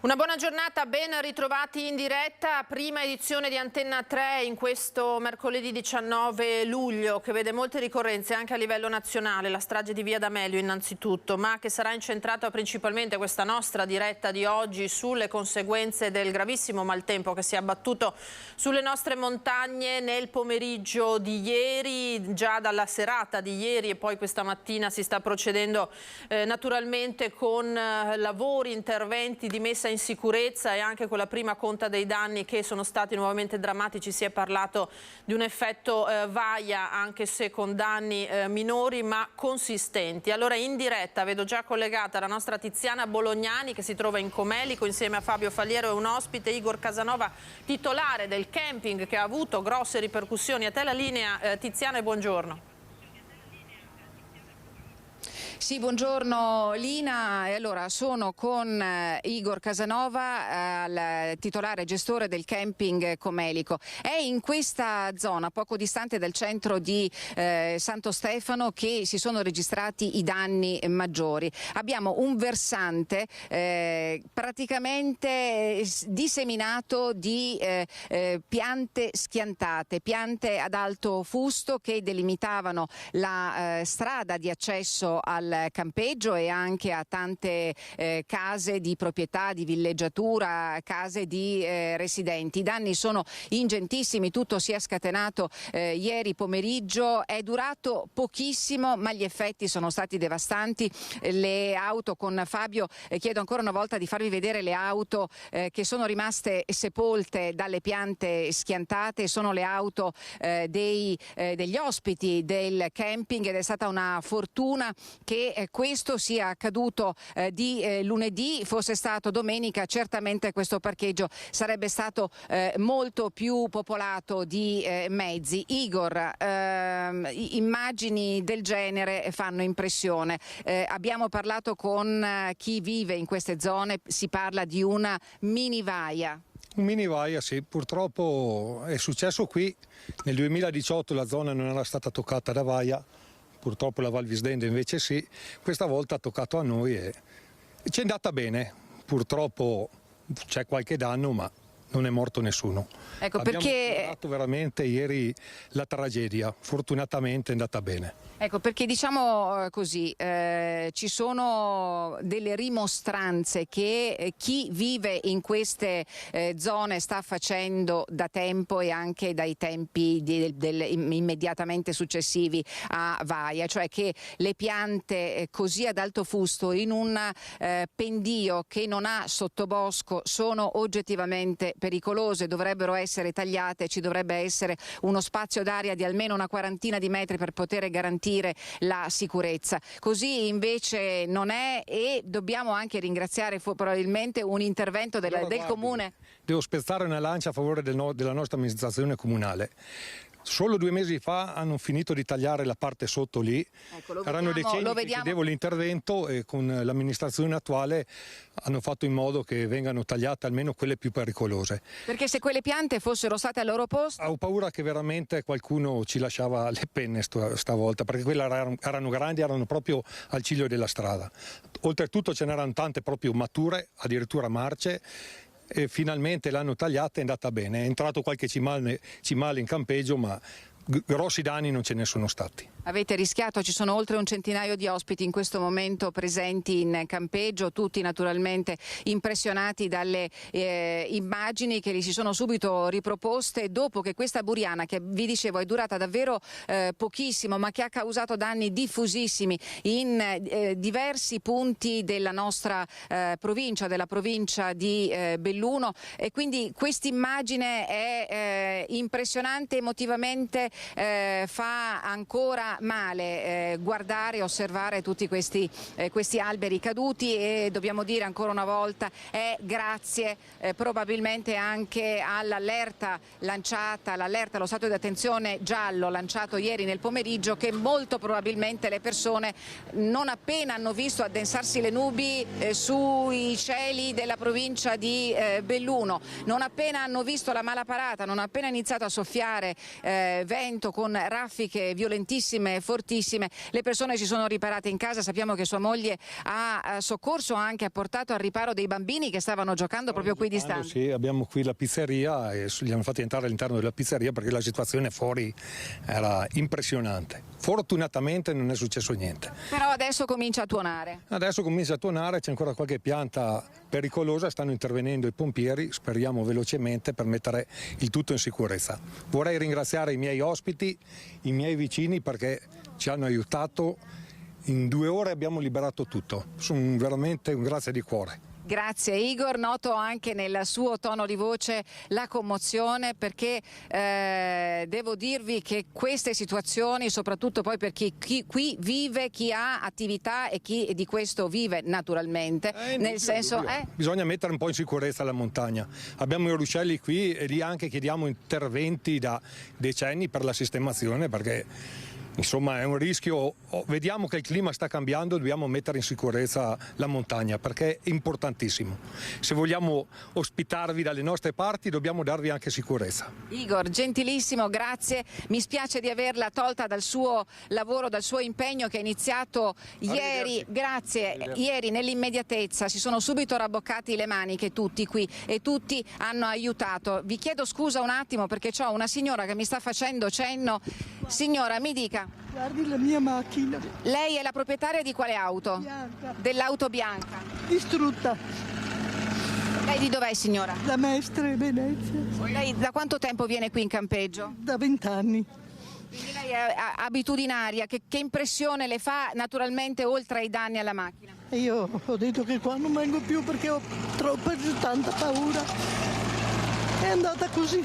Una buona giornata, ben ritrovati in diretta, prima edizione di Antenna 3 in questo mercoledì 19 luglio che vede molte ricorrenze anche a livello nazionale, la strage di Via D'Amelio innanzitutto, ma che sarà incentrata principalmente questa nostra diretta di oggi sulle conseguenze del gravissimo maltempo che si è abbattuto sulle nostre montagne nel pomeriggio di ieri, già dalla serata di ieri e poi questa mattina si sta procedendo naturalmente con lavori, interventi di messa in sicurezza e anche con la prima conta dei danni che sono stati nuovamente drammatici. Si è parlato di un effetto vaia, anche se con danni minori ma consistenti. Allora in diretta vedo già collegata la nostra Tiziana Bolognani che si trova in Comelico insieme a Fabio Faliero e un ospite, Igor Casanova, titolare del camping che ha avuto grosse ripercussioni. A te la linea, Tiziana, e buongiorno. Sì, buongiorno Lina. Allora, sono con Igor Casanova, il titolare gestore del camping Comelico. È in questa zona, poco distante dal centro di Santo Stefano, che si sono registrati i danni maggiori. Abbiamo un versante praticamente disseminato di piante schiantate, piante ad alto fusto che delimitavano la strada di accesso al campeggio e anche a tante case di proprietà, di villeggiatura, case di residenti. I danni sono ingentissimi, tutto si è scatenato ieri pomeriggio, è durato pochissimo ma gli effetti sono stati devastanti. Le auto, con Fabio chiedo ancora una volta di farvi vedere le auto che sono rimaste sepolte dalle piante schiantate, sono le auto degli ospiti del camping ed è stata una fortuna che questo sia accaduto di lunedì. Fosse stato domenica certamente questo parcheggio sarebbe stato molto più popolato di mezzi. Igor, immagini del genere fanno impressione. Abbiamo parlato con chi vive in queste zone, si parla di una mini vaia. Un mini vaia, sì, purtroppo è successo qui. Nel 2018 la zona non era stata toccata da vaia. Purtroppo la Val Visdente invece sì, questa volta ha toccato a noi e ci è andata bene. Purtroppo c'è qualche danno ma non è morto nessuno. Ecco, Abbiamo perché superato veramente ieri la tragedia, fortunatamente è andata bene. Ecco, perché diciamo così, ci sono delle rimostranze che chi vive in queste zone sta facendo da tempo e anche dai tempi immediatamente successivi a Vaia, cioè che le piante così ad alto fusto in un pendio che non ha sottobosco sono oggettivamente pericolose, dovrebbero essere tagliate, ci dovrebbe essere uno spazio d'aria di almeno una quarantina di metri per poter garantire la sicurezza. Così invece non è e dobbiamo anche ringraziare probabilmente un intervento del Comune. Devo spezzare una lancia a favore della nostra amministrazione comunale. Solo 2 mesi fa hanno finito di tagliare la parte sotto lì, ecco, erano decenni che chiedevo l'intervento e con l'amministrazione attuale hanno fatto in modo che vengano tagliate almeno quelle più pericolose. Perché se quelle piante fossero state al loro posto? Ho paura che veramente qualcuno ci lasciava le penne stavolta, perché quelle erano grandi, erano proprio al ciglio della strada. Oltretutto ce n'erano tante proprio mature, addirittura marce, e finalmente l'hanno tagliata e è andata bene. È entrato qualche cimale in campeggio ma grossi danni non ce ne sono stati. Avete rischiato, ci sono oltre un centinaio di ospiti in questo momento presenti in campeggio, tutti naturalmente impressionati dalle immagini che li si sono subito riproposte dopo che questa buriana, che vi dicevo è durata davvero pochissimo ma che ha causato danni diffusissimi in diversi punti della nostra provincia, della provincia di Belluno, e quindi quest'immagine è impressionante, emotivamente fa ancora male guardare e osservare tutti questi alberi caduti, e dobbiamo dire ancora una volta grazie probabilmente anche all'allerta lanciata, allo stato di attenzione giallo lanciato ieri nel pomeriggio, che molto probabilmente le persone non appena hanno visto addensarsi le nubi sui cieli della provincia di Belluno, non appena hanno visto la malaparata, non appena iniziato a soffiare vento vento con raffiche violentissime, fortissime. Le persone si sono riparate in casa, sappiamo che sua moglie ha soccorso, anche ha portato al riparo dei bambini che stavano giocando proprio qui distanti. Sì, abbiamo qui la pizzeria e li hanno fatti entrare all'interno della pizzeria perché la situazione fuori era impressionante. Fortunatamente non è successo niente. Però adesso comincia a tuonare. Adesso comincia a tuonare, c'è ancora qualche pianta pericolosa, stanno intervenendo i pompieri, speriamo velocemente per mettere il tutto in sicurezza. Vorrei ringraziare i miei ospiti, i miei vicini perché ci hanno aiutato, in 2 ore abbiamo liberato tutto, sono veramente un grazie di cuore. Grazie Igor, noto anche nel suo tono di voce la commozione perché devo dirvi che queste situazioni, soprattutto poi per chi qui vive, chi ha attività e chi di questo vive naturalmente, nel senso bisogna mettere un po' in sicurezza la montagna. Abbiamo i ruscelli qui e lì anche chiediamo interventi da decenni per la sistemazione perché insomma è un rischio, vediamo che il clima sta cambiando, dobbiamo mettere in sicurezza la montagna perché è importantissimo. Se vogliamo ospitarvi dalle nostre parti dobbiamo darvi anche sicurezza. Igor, gentilissimo, grazie, mi spiace di averla tolta dal suo lavoro, dal suo impegno che è iniziato ieri, grazie, ieri nell'immediatezza, si sono subito rabboccati le maniche tutti qui e tutti hanno aiutato. Vi chiedo scusa un attimo perché ho una signora che mi sta facendo cenno. Signora, mi dica. Guardi la mia macchina. Lei è la proprietaria di quale auto? Bianca. Dell'auto bianca. Distrutta. Lei di dov'è, signora? Da Mestre, Venezia. Lei da quanto tempo viene qui in campeggio? Da 20 anni. Quindi lei è abitudinaria, che impressione le fa naturalmente oltre ai danni alla macchina? E io ho detto che qua non vengo più perché ho tanta paura. È andata così.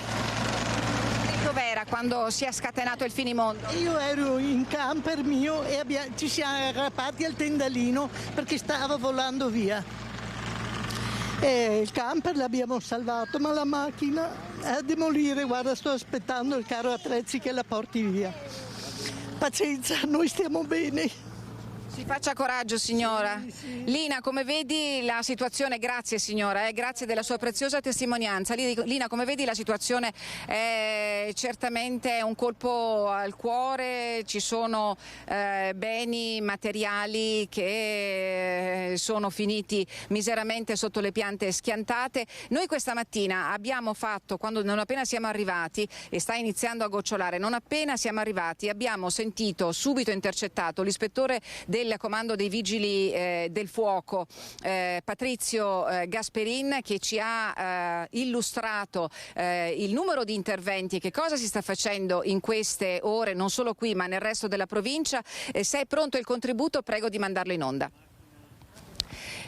Dov'era quando si è scatenato il finimondo? Io ero in camper mio e ci siamo aggrappati al tendalino perché stava volando via. E il camper l'abbiamo salvato, ma la macchina è a demolire. Guarda, sto aspettando il carro attrezzi che la porti via. Pazienza, noi stiamo bene. Si faccia coraggio, signora. Sì. Lina, come vedi la situazione, grazie signora, grazie della sua preziosa testimonianza. Lina, come vedi la situazione è certamente un colpo al cuore, ci sono beni materiali che sono finiti miseramente sotto le piante schiantate. Noi questa mattina abbiamo fatto, non appena siamo arrivati, e sta iniziando a gocciolare, non appena siamo arrivati abbiamo sentito, subito intercettato, l'ispettore del comando dei vigili del fuoco Patrizio Gasperin, che ci ha illustrato il numero di interventi e che cosa si sta facendo in queste ore, non solo qui ma nel resto della provincia. Se è pronto il contributo, prego di mandarlo in onda.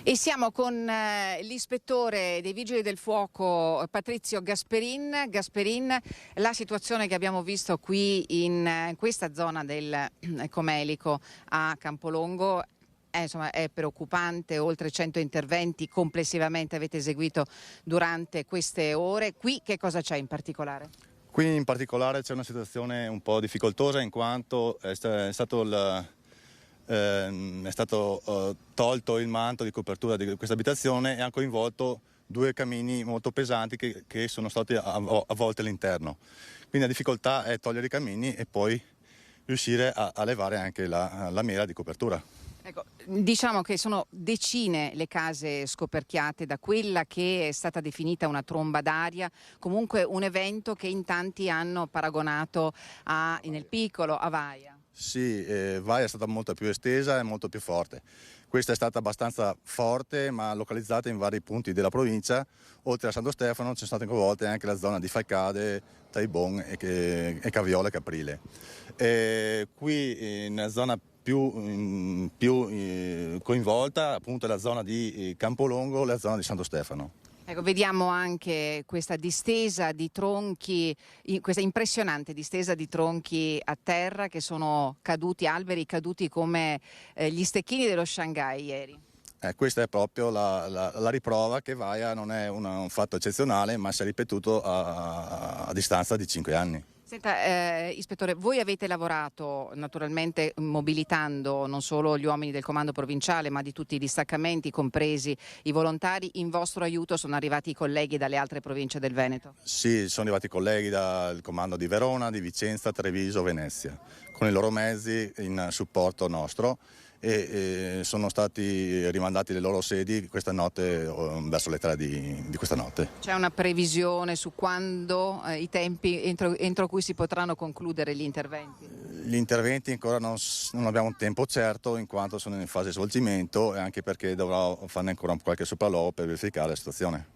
E siamo con l'ispettore dei Vigili del Fuoco Patrizio Gasperin. Gasperin, la situazione che abbiamo visto qui in questa zona del Comelico a Campolongo insomma, è preoccupante, oltre 100 interventi complessivamente avete eseguito durante queste ore. Qui che cosa c'è in particolare? Qui in particolare c'è una situazione un po' difficoltosa in quanto è stato tolto il manto di copertura di questa abitazione e ha coinvolto 2 camini molto pesanti che sono stati avvolti all'interno. Quindi la difficoltà è togliere i camini e poi riuscire a levare anche la mela di copertura. Ecco, diciamo che sono decine le case scoperchiate da quella che è stata definita una tromba d'aria, comunque un evento che in tanti hanno paragonato nel piccolo a Vaia. Sì, Vaia è stata molto più estesa e molto più forte. Questa è stata abbastanza forte ma localizzata in vari punti della provincia. Oltre a Santo Stefano c'è stata coinvolta anche la zona di Falcade, Taibon e Caviola e Caprile. Qui nella zona più coinvolta appunto è la zona di Campolongo e la zona di Santo Stefano. Ecco, vediamo anche questa distesa di tronchi, questa impressionante distesa di tronchi a terra che sono caduti, alberi caduti come gli stecchini dello Shanghai ieri. Questa è proprio la riprova che Vaia non è un fatto eccezionale ma si è ripetuto a distanza di 5 anni. Senta, ispettore, voi avete lavorato naturalmente mobilitando non solo gli uomini del comando provinciale ma di tutti i distaccamenti, compresi i volontari. In vostro aiuto sono arrivati i colleghi dalle altre province del Veneto? Sì, sono arrivati colleghi dal comando di Verona, di Vicenza, Treviso, Venezia, con i loro mezzi in supporto nostro e sono stati rimandati le loro sedi questa notte, verso le 3 di questa notte. C'è una previsione su quando, i tempi entro cui si potranno concludere gli interventi? Gli interventi ancora non abbiamo un tempo certo in quanto sono in fase di svolgimento e anche perché dovrò farne ancora qualche sopralluogo per verificare la situazione.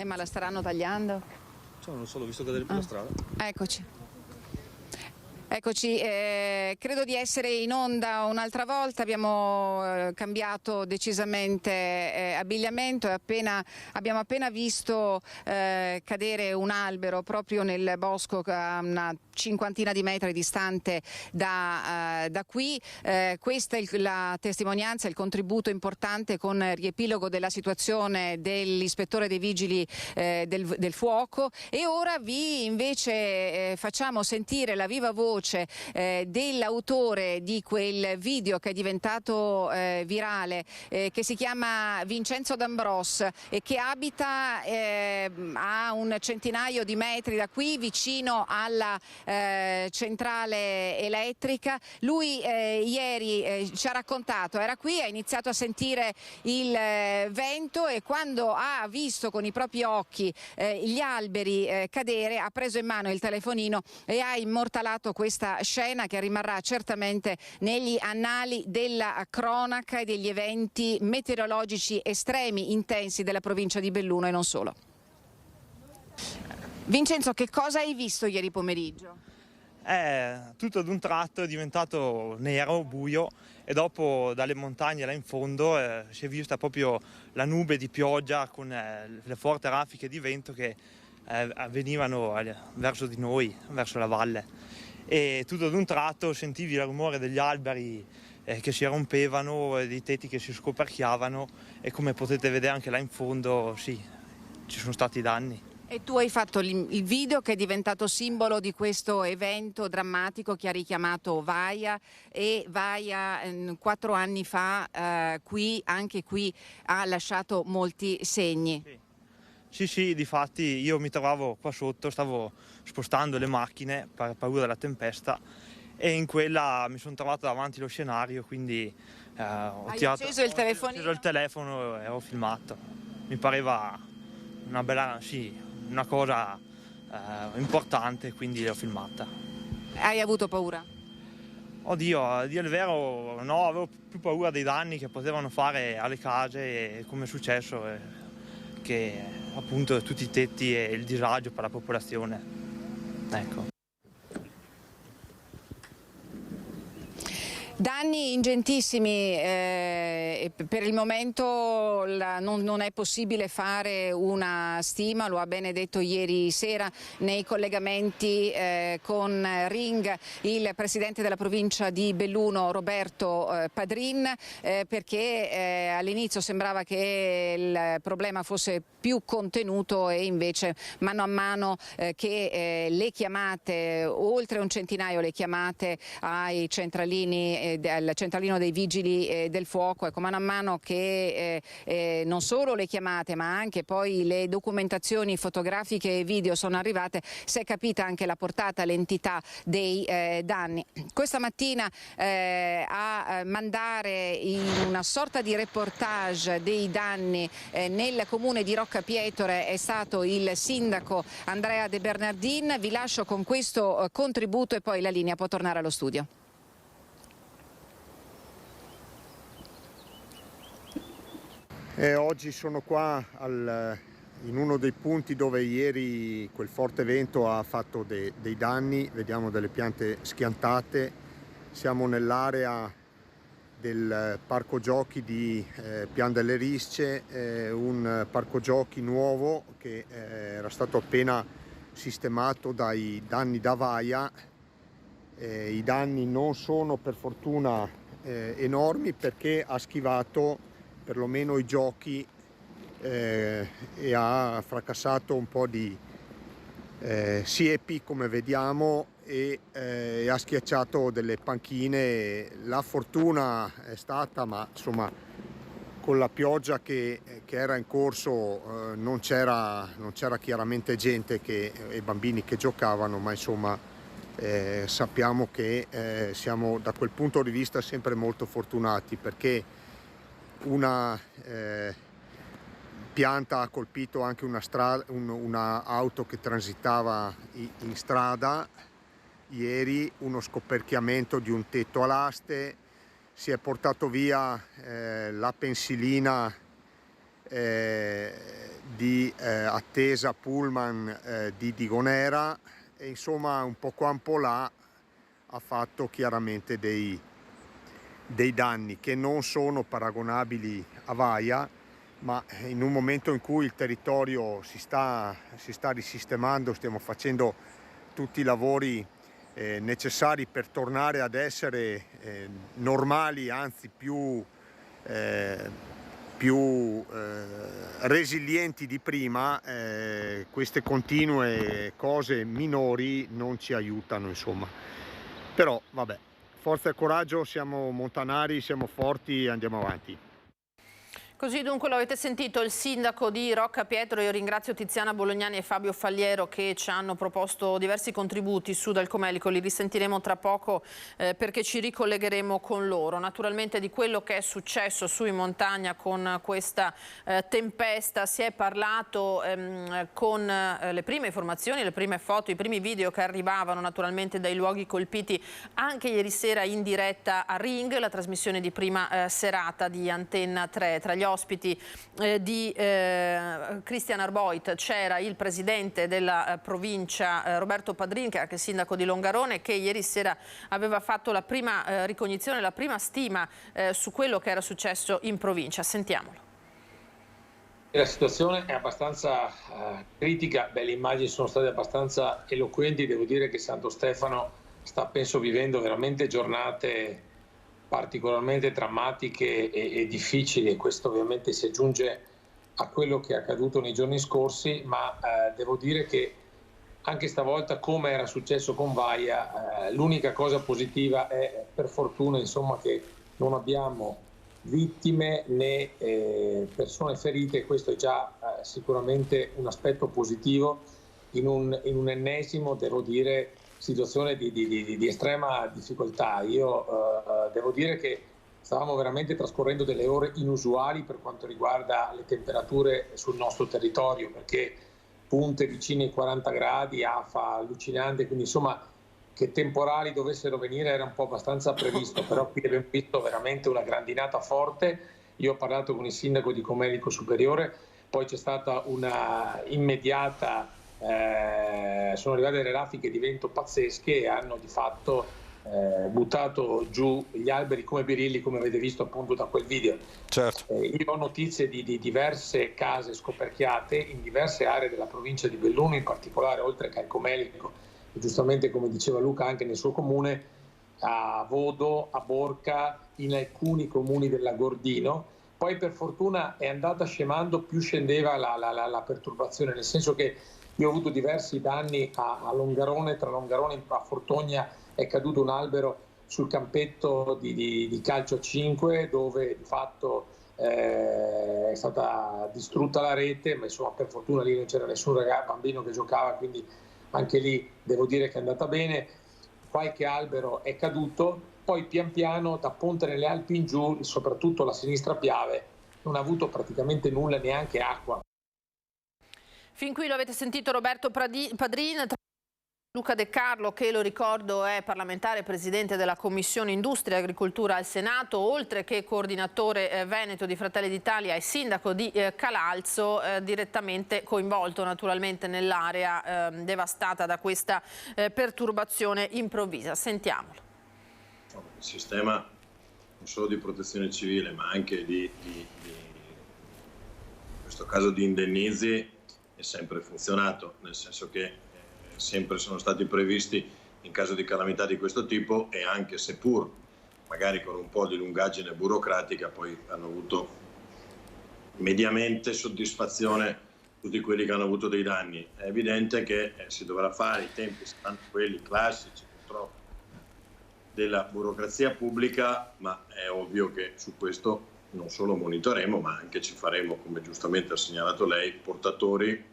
Ma la staranno tagliando? Non so, l'ho visto cadere per la strada. Eccoci. Eccoci, credo di essere in onda un'altra volta, abbiamo cambiato decisamente abbigliamento e abbiamo appena visto cadere un albero proprio nel bosco a una cinquantina di metri distante da qui. Questa è la testimonianza, il contributo importante con riepilogo della situazione dell'ispettore dei vigili del fuoco, e ora vi invece facciamo sentire la viva voce dell'autore di quel video che è diventato virale, che si chiama Vincenzo D'Ambros e che abita a un centinaio di metri da qui, vicino alla centrale elettrica. Lui ieri ci ha raccontato, era qui, ha iniziato a sentire il vento e quando ha visto con i propri occhi gli alberi cadere ha preso in mano il telefonino e ha immortalato questa scena che rimarrà certamente negli annali della cronaca e degli eventi meteorologici estremi, intensi della provincia di Belluno e non solo. Vincenzo, che cosa hai visto ieri pomeriggio? Tutto ad un tratto è diventato nero, buio, e dopo dalle montagne là in fondo si è vista proprio la nube di pioggia con le forti raffiche di vento che venivano verso di noi, verso la valle. E tutto ad un tratto sentivi il rumore degli alberi che si rompevano, dei tetti che si scoperchiavano, e come potete vedere anche là in fondo, sì, ci sono stati danni. E tu hai fatto il video che è diventato simbolo di questo evento drammatico che ha richiamato Vaia, e Vaia 4 anni fa anche qui ha lasciato molti segni. Sì, difatti io mi trovavo qua sotto, stavo spostando le macchine per paura della tempesta, e in quella mi sono trovato davanti allo scenario, quindi ho acceso il telefonino? Ho acceso il telefono e ho filmato. Mi pareva una cosa importante, quindi l'ho filmata. Hai avuto paura? Oddio, a dire il vero no, avevo più paura dei danni che potevano fare alle case e come è successo, che appunto tutti i tetti e il disagio per la popolazione. Ecco. Danni ingentissimi, per il momento non è possibile fare una stima, lo ha bene detto ieri sera nei collegamenti con Ring il presidente della provincia di Belluno Roberto Padrin, perché all'inizio sembrava che il problema fosse più contenuto e invece mano a mano che le chiamate, oltre un centinaio le chiamate ai centralini al centralino dei vigili del fuoco, ecco, mano a mano che non solo le chiamate ma anche poi le documentazioni fotografiche e video sono arrivate, si è capita anche la portata, l'entità dei danni. Questa mattina a mandare in una sorta di reportage dei danni nel comune di Roccapietore è stato il sindaco Andrea De Bernardin. Vi lascio con questo contributo e poi la linea può tornare allo studio. Oggi sono qua in uno dei punti dove ieri quel forte vento ha fatto dei danni, vediamo delle piante schiantate. Siamo nell'area del parco giochi di Pian delle Risce, un parco giochi nuovo che era stato appena sistemato dai danni da Vaia. I danni non sono per fortuna enormi perché ha schivato perlomeno i giochi e ha fracassato un po' di siepi, come vediamo, e ha schiacciato delle panchine. La fortuna è stata, ma insomma con la pioggia che era in corso non c'era chiaramente gente e bambini che giocavano, ma insomma sappiamo che siamo da quel punto di vista sempre molto fortunati, perché una pianta ha colpito anche una auto che transitava in strada ieri, uno scoperchiamento di un tetto all'aste, si è portato via la pensilina di attesa pullman di Digonera, e insomma un po' qua un po' là ha fatto chiaramente dei danni che non sono paragonabili a Vaia, ma in un momento in cui il territorio si sta risistemando, stiamo facendo tutti i lavori necessari per tornare ad essere normali, anzi più resilienti di prima, queste continue cose minori non ci aiutano, insomma. Però vabbè, forza e coraggio, siamo montanari, siamo forti, andiamo avanti. Così dunque lo avete sentito il sindaco di Rocca Pietro. Io ringrazio Tiziana Bolognani e Fabio Falliero che ci hanno proposto diversi contributi su Dal Comelico. Li risentiremo tra poco perché ci ricollegheremo con loro. Naturalmente di quello che è successo su in montagna con questa tempesta si è parlato con le prime informazioni, le prime foto, i primi video che arrivavano naturalmente dai luoghi colpiti anche ieri sera in diretta a Ring, la trasmissione di prima serata di Antenna 3. Tra gli ospiti di Christian Arboit c'era il presidente della provincia Roberto Padrin, che è anche sindaco di Longarone, che ieri sera aveva fatto la prima ricognizione, la prima stima su quello che era successo in provincia. Sentiamolo. La situazione è abbastanza critica, le immagini sono state abbastanza eloquenti. Devo dire che Santo Stefano sta, penso, vivendo veramente giornate particolarmente drammatiche e difficili, e questo ovviamente si aggiunge a quello che è accaduto nei giorni scorsi, ma devo dire che anche stavolta, come era successo con Vaia, l'unica cosa positiva è, per fortuna, insomma, che non abbiamo vittime né persone ferite. Questo è già sicuramente un aspetto positivo in un ennesimo, devo dire, situazione di estrema difficoltà. Io devo dire che stavamo veramente trascorrendo delle ore inusuali per quanto riguarda le temperature sul nostro territorio, perché punte vicine ai 40 gradi, afa allucinante, quindi insomma che temporali dovessero venire era un po' abbastanza previsto, però qui abbiamo visto veramente una grandinata forte. Io ho parlato con il sindaco di Comelico Superiore, poi c'è stata una immediata sono arrivate delle raffiche di vento pazzesche e hanno di fatto buttato giù gli alberi come birilli, come avete visto appunto da quel video. Certo. Io ho notizie di diverse case scoperchiate in diverse aree della provincia di Belluno, in particolare, oltre che al Comelico, e giustamente come diceva Luca anche nel suo comune, a Vodo, a Borca, in alcuni comuni dell'Agordino. Poi per fortuna è andata scemando, più scendeva la perturbazione, nel senso che io ho avuto diversi danni a Longarone. Tra Longarone e Fortogna è caduto un albero sul campetto di calcio a 5, dove di fatto è stata distrutta la rete, ma insomma per fortuna lì non c'era nessun bambino che giocava, quindi anche lì devo dire che è andata bene. Qualche albero è caduto, poi pian piano da Ponte nelle Alpi in giù, soprattutto la sinistra Piave, non ha avuto praticamente nulla, neanche acqua. Fin qui lo avete sentito Roberto Padrin. Luca De Carlo, che lo ricordo è parlamentare, presidente della Commissione Industria e Agricoltura al Senato, oltre che coordinatore veneto di Fratelli d'Italia e sindaco di Calalzo, direttamente coinvolto naturalmente nell'area devastata da questa perturbazione improvvisa. Sentiamolo. Il sistema non solo di protezione civile, ma anche in questo caso di indennizzi è sempre funzionato, nel senso che sempre sono stati previsti in caso di calamità di questo tipo, e anche seppur magari con un po' di lungaggine burocratica, poi hanno avuto mediamente soddisfazione tutti quelli che hanno avuto dei danni. È evidente che si dovrà fare, i tempi saranno quelli classici purtroppo della burocrazia pubblica, ma è ovvio che su questo non solo monitoreremo, ma anche ci faremo, come giustamente ha segnalato lei, portatori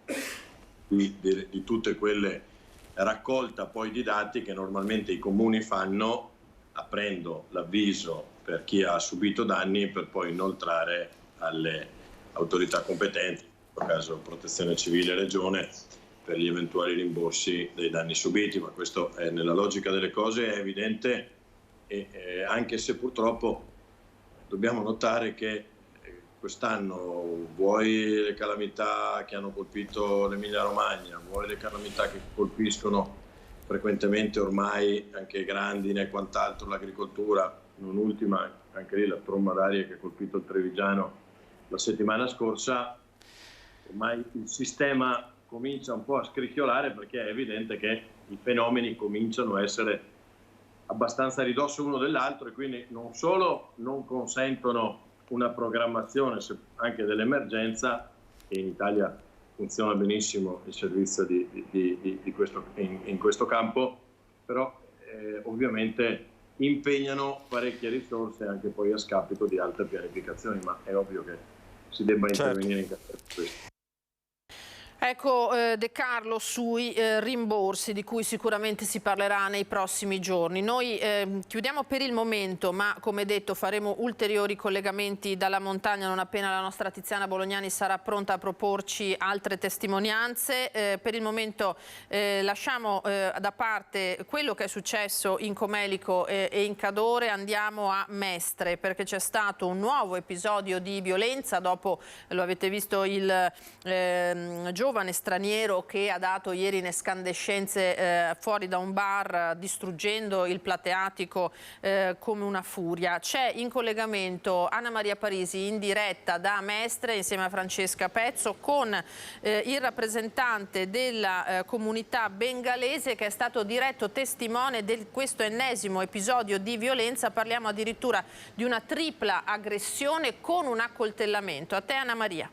di tutte quelle raccolta poi di dati che normalmente i comuni fanno, aprendo l'avviso per chi ha subito danni per poi inoltrare alle autorità competenti, in questo caso Protezione Civile e Regione, per gli eventuali rimborsi dei danni subiti. Ma questo è nella logica delle cose, è evidente, e anche se purtroppo dobbiamo notare che quest'anno, vuoi le calamità che hanno colpito l'Emilia Romagna, vuoi le calamità che colpiscono frequentemente ormai anche i grandine e quant'altro, l'agricoltura, non ultima anche lì la tromba d'aria che ha colpito il Trevigiano la settimana scorsa, ormai il sistema comincia un po' a scricchiolare, perché è evidente che i fenomeni cominciano a essere abbastanza a ridosso uno dell'altro, e quindi non solo non consentono una programmazione anche dell'emergenza, e in Italia funziona benissimo il servizio in questo campo, però ovviamente impegnano parecchie risorse anche poi a scapito di altre pianificazioni, ma è ovvio che si debba intervenire in questo. Ecco, De Carlo, sui rimborsi di cui sicuramente si parlerà nei prossimi giorni. Noi chiudiamo per il momento, ma come detto faremo ulteriori collegamenti dalla montagna non appena la nostra Tiziana Bolognani sarà pronta a proporci altre testimonianze. Per il momento lasciamo da parte quello che è successo in Comelico e in Cadore, andiamo a Mestre, perché c'è stato un nuovo episodio di violenza dopo, lo avete visto, il giovane straniero che ha dato ieri in escandescenze fuori da un bar, distruggendo il plateatico come una furia. C'è in collegamento Anna Maria Parisi in diretta da Mestre insieme a Francesca Pezzo con il rappresentante della comunità bengalese che è stato diretto testimone di questo ennesimo episodio di violenza. Parliamo addirittura di una tripla aggressione con un accoltellamento. A te Anna Maria.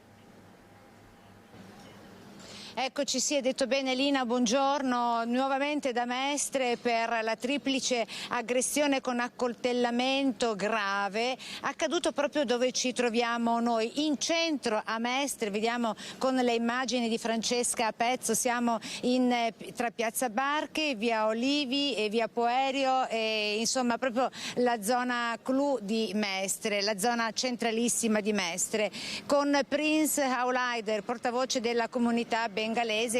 Eccoci, sì, hai detto bene Lina, buongiorno, nuovamente da Mestre per la triplice aggressione con accoltellamento grave, accaduto proprio dove ci troviamo noi, in centro a Mestre. Vediamo con le immagini di Francesca Pezzo, siamo tra Piazza Barche, via Olivi e via Poerio, e insomma proprio la zona clou di Mestre, la zona centralissima di Mestre, con Prince Hauleider, portavoce della comunità bengalese,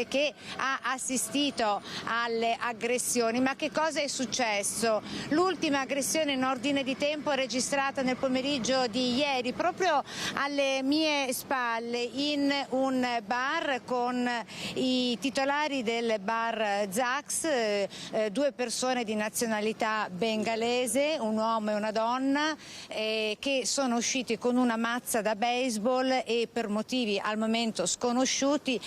che ha assistito alle aggressioni. Ma che cosa è successo? L'ultima aggressione in ordine di tempo è registrata nel pomeriggio di ieri, proprio alle mie spalle, in un bar con i titolari del bar Zax, due persone di nazionalità bengalese, un uomo e una donna, che sono usciti con una mazza da baseball e per motivi al momento sconosciuti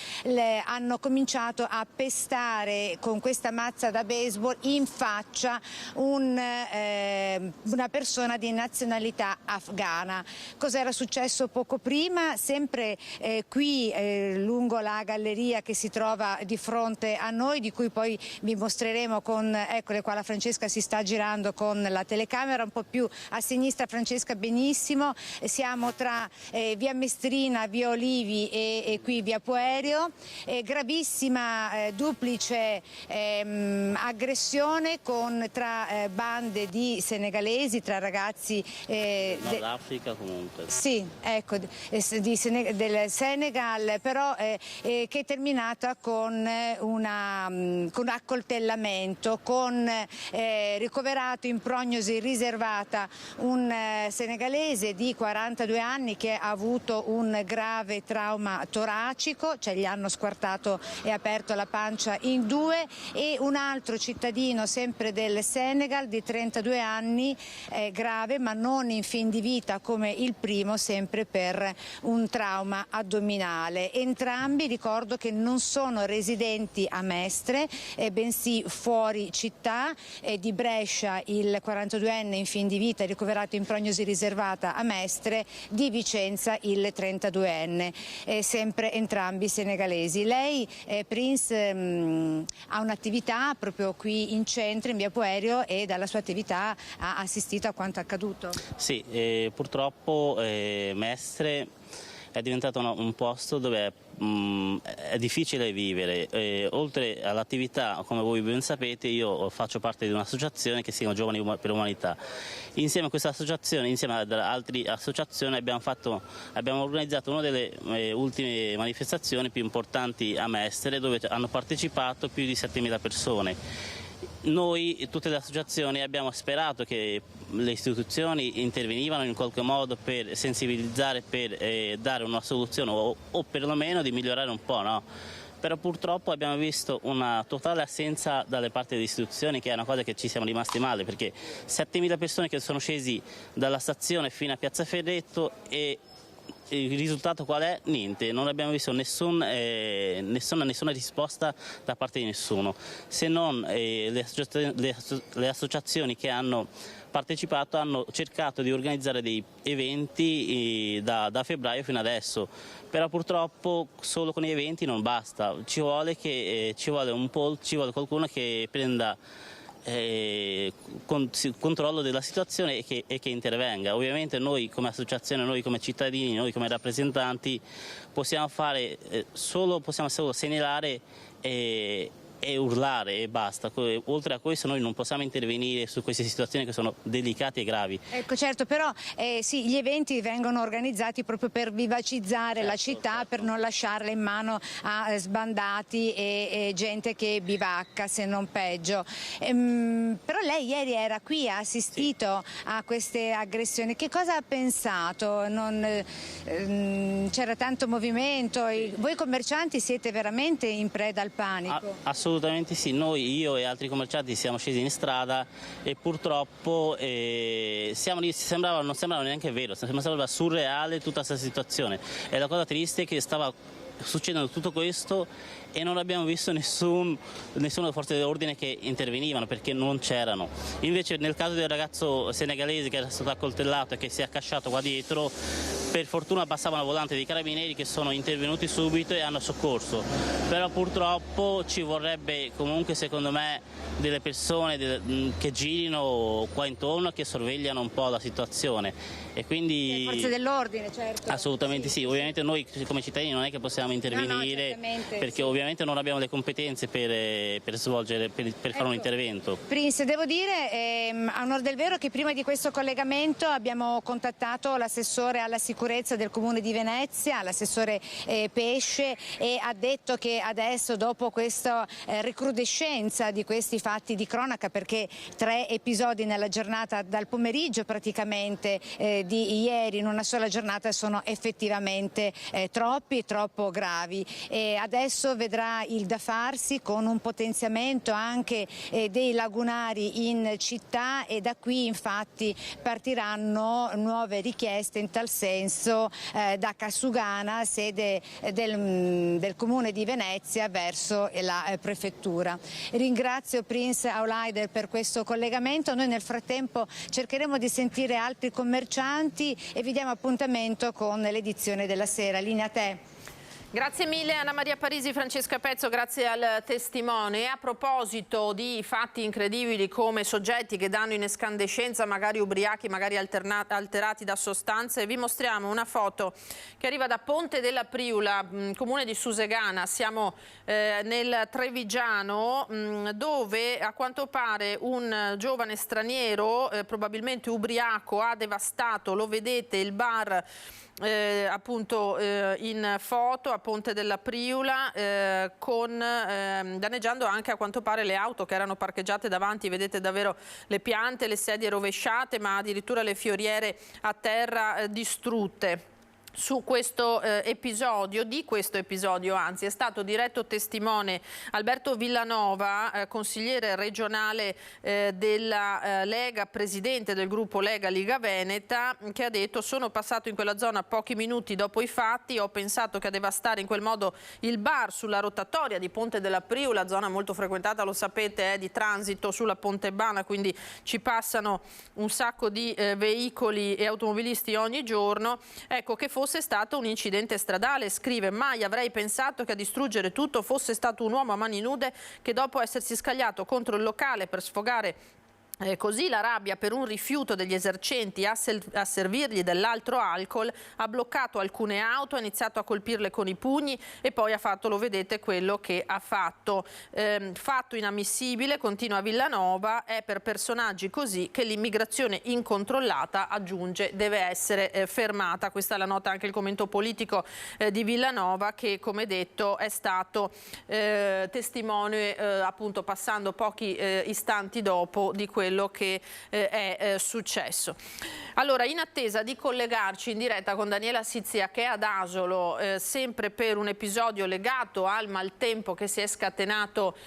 hanno cominciato a pestare con questa mazza da baseball in faccia una persona di nazionalità afghana. Cos'era successo poco prima? Sempre qui lungo la galleria che si trova di fronte a noi, di cui poi vi mostreremo con, eccole qua, la Francesca si sta girando con la telecamera, un po' più a sinistra Francesca, benissimo, siamo tra via Mestrina, via Olivi e qui via Poerio. Gravissima duplice aggressione tra bande di senegalesi, tra ragazzi dall'Africa comunque. Sì, ecco, del Senegal, però che è terminata con un accoltellamento, con ricoverato in prognosi riservata un senegalese di 42 anni che ha avuto un grave trauma toracico, cioè gli hanno squarciato quartato e aperto la pancia in due, e un altro cittadino sempre del Senegal di 32 anni, grave ma non in fin di vita come il primo, sempre per un trauma addominale. Entrambi, ricordo che non sono residenti a Mestre, bensì fuori città. Di Brescia il 42enne in fin di vita ricoverato in prognosi riservata a Mestre, di Vicenza il 32enne, sempre entrambi senegalesi. Lei, Prince, ha un'attività proprio qui in centro, in via Puerio, e dalla sua attività ha assistito a quanto accaduto. Sì, purtroppo Mestre è diventato un posto dove è difficile vivere. Oltre all'attività, come voi ben sapete, io faccio parte di un'associazione che si chiama Giovani per l'Umanità. Insieme a questa associazione, insieme ad altre associazioni, abbiamo organizzato una delle ultime manifestazioni più importanti a Mestre, dove hanno partecipato più di 7.000 persone. Noi, tutte le associazioni, abbiamo sperato che le istituzioni intervenivano in qualche modo per sensibilizzare, per dare una soluzione o perlomeno di migliorare un po', no? Però purtroppo abbiamo visto una totale assenza dalle parti delle istituzioni, che è una cosa che ci siamo rimasti male, perché 7.000 persone che sono scesi dalla stazione fino a Piazza Ferretto, e il risultato qual è? Niente, non abbiamo visto nessuna risposta da parte di nessuno, se non le associazioni che hanno partecipato hanno cercato di organizzare dei eventi da febbraio fino adesso, però purtroppo solo con gli eventi non basta, ci vuole qualcuno che prenda controllo della situazione e che intervenga. Ovviamente noi come associazione, noi come cittadini, noi come rappresentanti possiamo solo segnalare e urlare e basta. Oltre a questo noi non possiamo intervenire su queste situazioni che sono delicate e gravi. Ecco, certo, però sì, gli eventi vengono organizzati proprio per vivacizzare la città, per non lasciarla in mano a sbandati e gente che bivacca, se non peggio. Però lei ieri era qui, ha assistito a queste aggressioni. Che cosa ha pensato? C'era tanto movimento, voi commercianti siete veramente in preda al panico? Assolutamente sì, io e altri commercianti siamo scesi in strada e purtroppo non sembrava neanche vero, sembrava surreale tutta questa situazione, e la cosa triste è che stava succedendo tutto questo e non abbiamo visto nessuna forza dell'ordine che intervenivano, perché non c'erano. Invece nel caso del ragazzo senegalese che era stato accoltellato e che si è accasciato qua dietro, per fortuna passava una volante dei carabinieri che sono intervenuti subito e hanno soccorso, però purtroppo ci vorrebbe comunque, secondo me, delle persone che girino qua intorno, che sorvegliano un po' la situazione, e quindi le forze dell'ordine, certo. Assolutamente sì, ovviamente noi come cittadini non è che possiamo intervenire, perché ovviamente non abbiamo le competenze per fare un intervento. Prince, devo dire a onor del vero che prima di questo collegamento abbiamo contattato l'assessore alla sicurezza del Comune di Venezia, l'assessore Pesce, e ha detto che adesso, dopo questa recrudescenza di questi fatti di cronaca, perché 3 episodi nella giornata dal pomeriggio praticamente di ieri, in una sola giornata, sono effettivamente troppo gravi, e adesso vedrà il da farsi con un potenziamento anche dei lagunari in città, e da qui infatti partiranno nuove richieste in tal senso da Cassugana, sede del Comune di Venezia, verso la prefettura. Ringrazio Prince Auleider per questo collegamento. Noi nel frattempo cercheremo di sentire altri commercianti e vi diamo appuntamento con l'edizione della sera. Linea a te. Grazie mille Anna Maria Parisi, Francesca Pezzo, grazie al testimone. E a proposito di fatti incredibili come soggetti che danno in escandescenza, magari ubriachi, magari alterati da sostanze, vi mostriamo una foto che arriva da Ponte della Priula, comune di Susegana. Siamo nel Trevigiano, dove a quanto pare un giovane straniero, probabilmente ubriaco, ha devastato, lo vedete, il bar appunto in foto a Ponte della Priula, danneggiando anche a quanto pare le auto che erano parcheggiate davanti. Vedete davvero le piante, le sedie rovesciate, ma addirittura le fioriere a terra distrutte. su questo episodio, anzi è stato diretto testimone Alberto Villanova, consigliere regionale della Lega, presidente del gruppo Lega Liga Veneta, che ha detto: sono passato in quella zona pochi minuti dopo i fatti, ho pensato che a devastare in quel modo il bar sulla rotatoria di Ponte della Priula, zona molto frequentata, lo sapete, di transito sulla Pontebana, quindi ci passano un sacco di veicoli e automobilisti ogni giorno, ecco, che fosse stato un incidente stradale. Scrive: mai avrei pensato che a distruggere tutto fosse stato un uomo a mani nude che, dopo essersi scagliato contro il locale per sfogare così la rabbia per un rifiuto degli esercenti a servirgli dell'altro alcol, ha bloccato alcune auto, ha iniziato a colpirle con i pugni e poi ha fatto, lo vedete, quello che ha fatto. Fatto inammissibile, continua Villanova, è per personaggi così che l'immigrazione incontrollata, aggiunge, deve essere fermata. Questa è la nota, anche il commento politico di Villanova, che, come detto, è stato testimone appunto passando pochi istanti dopo di quello che è successo. Allora, in attesa di collegarci in diretta con Daniela Sizia, che è ad Asolo, sempre per un episodio legato al maltempo che si è scatenato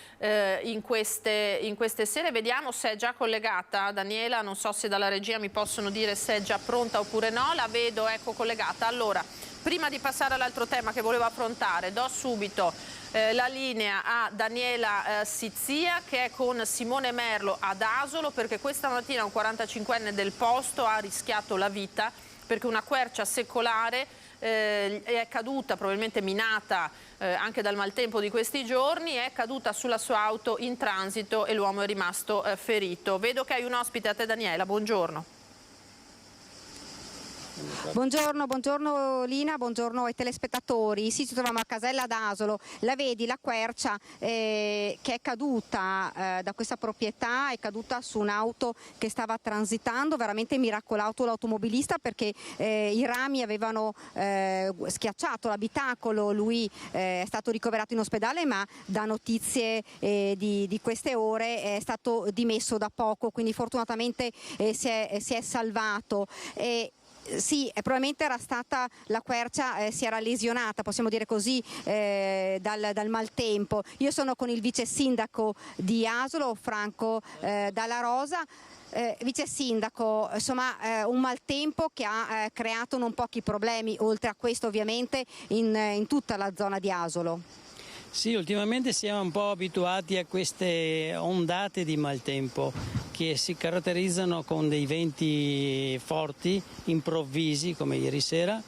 in queste sere, vediamo se è già collegata Daniela. Non so se dalla regia mi possono dire se è già pronta oppure no. La vedo, ecco, collegata. Allora, prima di passare all'altro tema che volevo affrontare, do subito la linea a Daniela Sizia, che è con Simone Merlo ad Asolo, perché questa mattina un 45enne del posto ha rischiato la vita perché una quercia secolare è caduta, probabilmente minata anche dal maltempo di questi giorni, è caduta sulla sua auto in transito e l'uomo è rimasto ferito. Vedo che hai un ospite a te, Daniela, buongiorno. Buongiorno Lina, buongiorno ai telespettatori. Sì, ci troviamo a Casella d'Asolo. La vedi, la quercia che è caduta da questa proprietà, è caduta su un'auto che stava transitando, veramente miracolato l'automobilista, perché i rami avevano schiacciato l'abitacolo. Lui è stato ricoverato in ospedale, ma da notizie di queste ore è stato dimesso da poco, quindi fortunatamente si è salvato. Sì, probabilmente era stata la quercia, si era lesionata, possiamo dire così, dal maltempo. Io sono con il vice sindaco di Asolo, Franco Dalla Rosa. Vice sindaco, insomma, un maltempo che ha creato non pochi problemi, oltre a questo ovviamente in tutta la zona di Asolo. Sì, ultimamente siamo un po' abituati a queste ondate di maltempo che si caratterizzano con dei venti forti, improvvisi come ieri sera,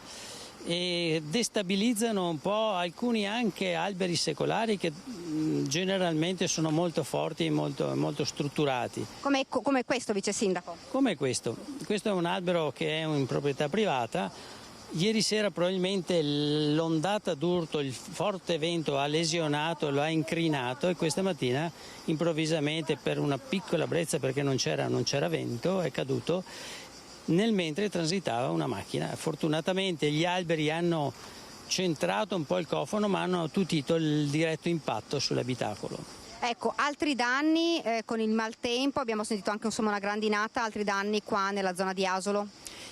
e destabilizzano un po' alcuni anche alberi secolari che generalmente sono molto forti e molto strutturati. Come questo, vice sindaco? Come questo. Questo è un albero che è in proprietà privata. Ieri sera probabilmente l'ondata d'urto, il forte vento ha lesionato, lo ha incrinato, e questa mattina improvvisamente, per una piccola brezza, perché non c'era vento, è caduto mentre transitava una macchina. Fortunatamente gli alberi hanno centrato un po' il cofano, ma hanno attutito il diretto impatto sull'abitacolo. Ecco, altri danni con il maltempo, abbiamo sentito anche una grandinata, altri danni qua nella zona di Asolo?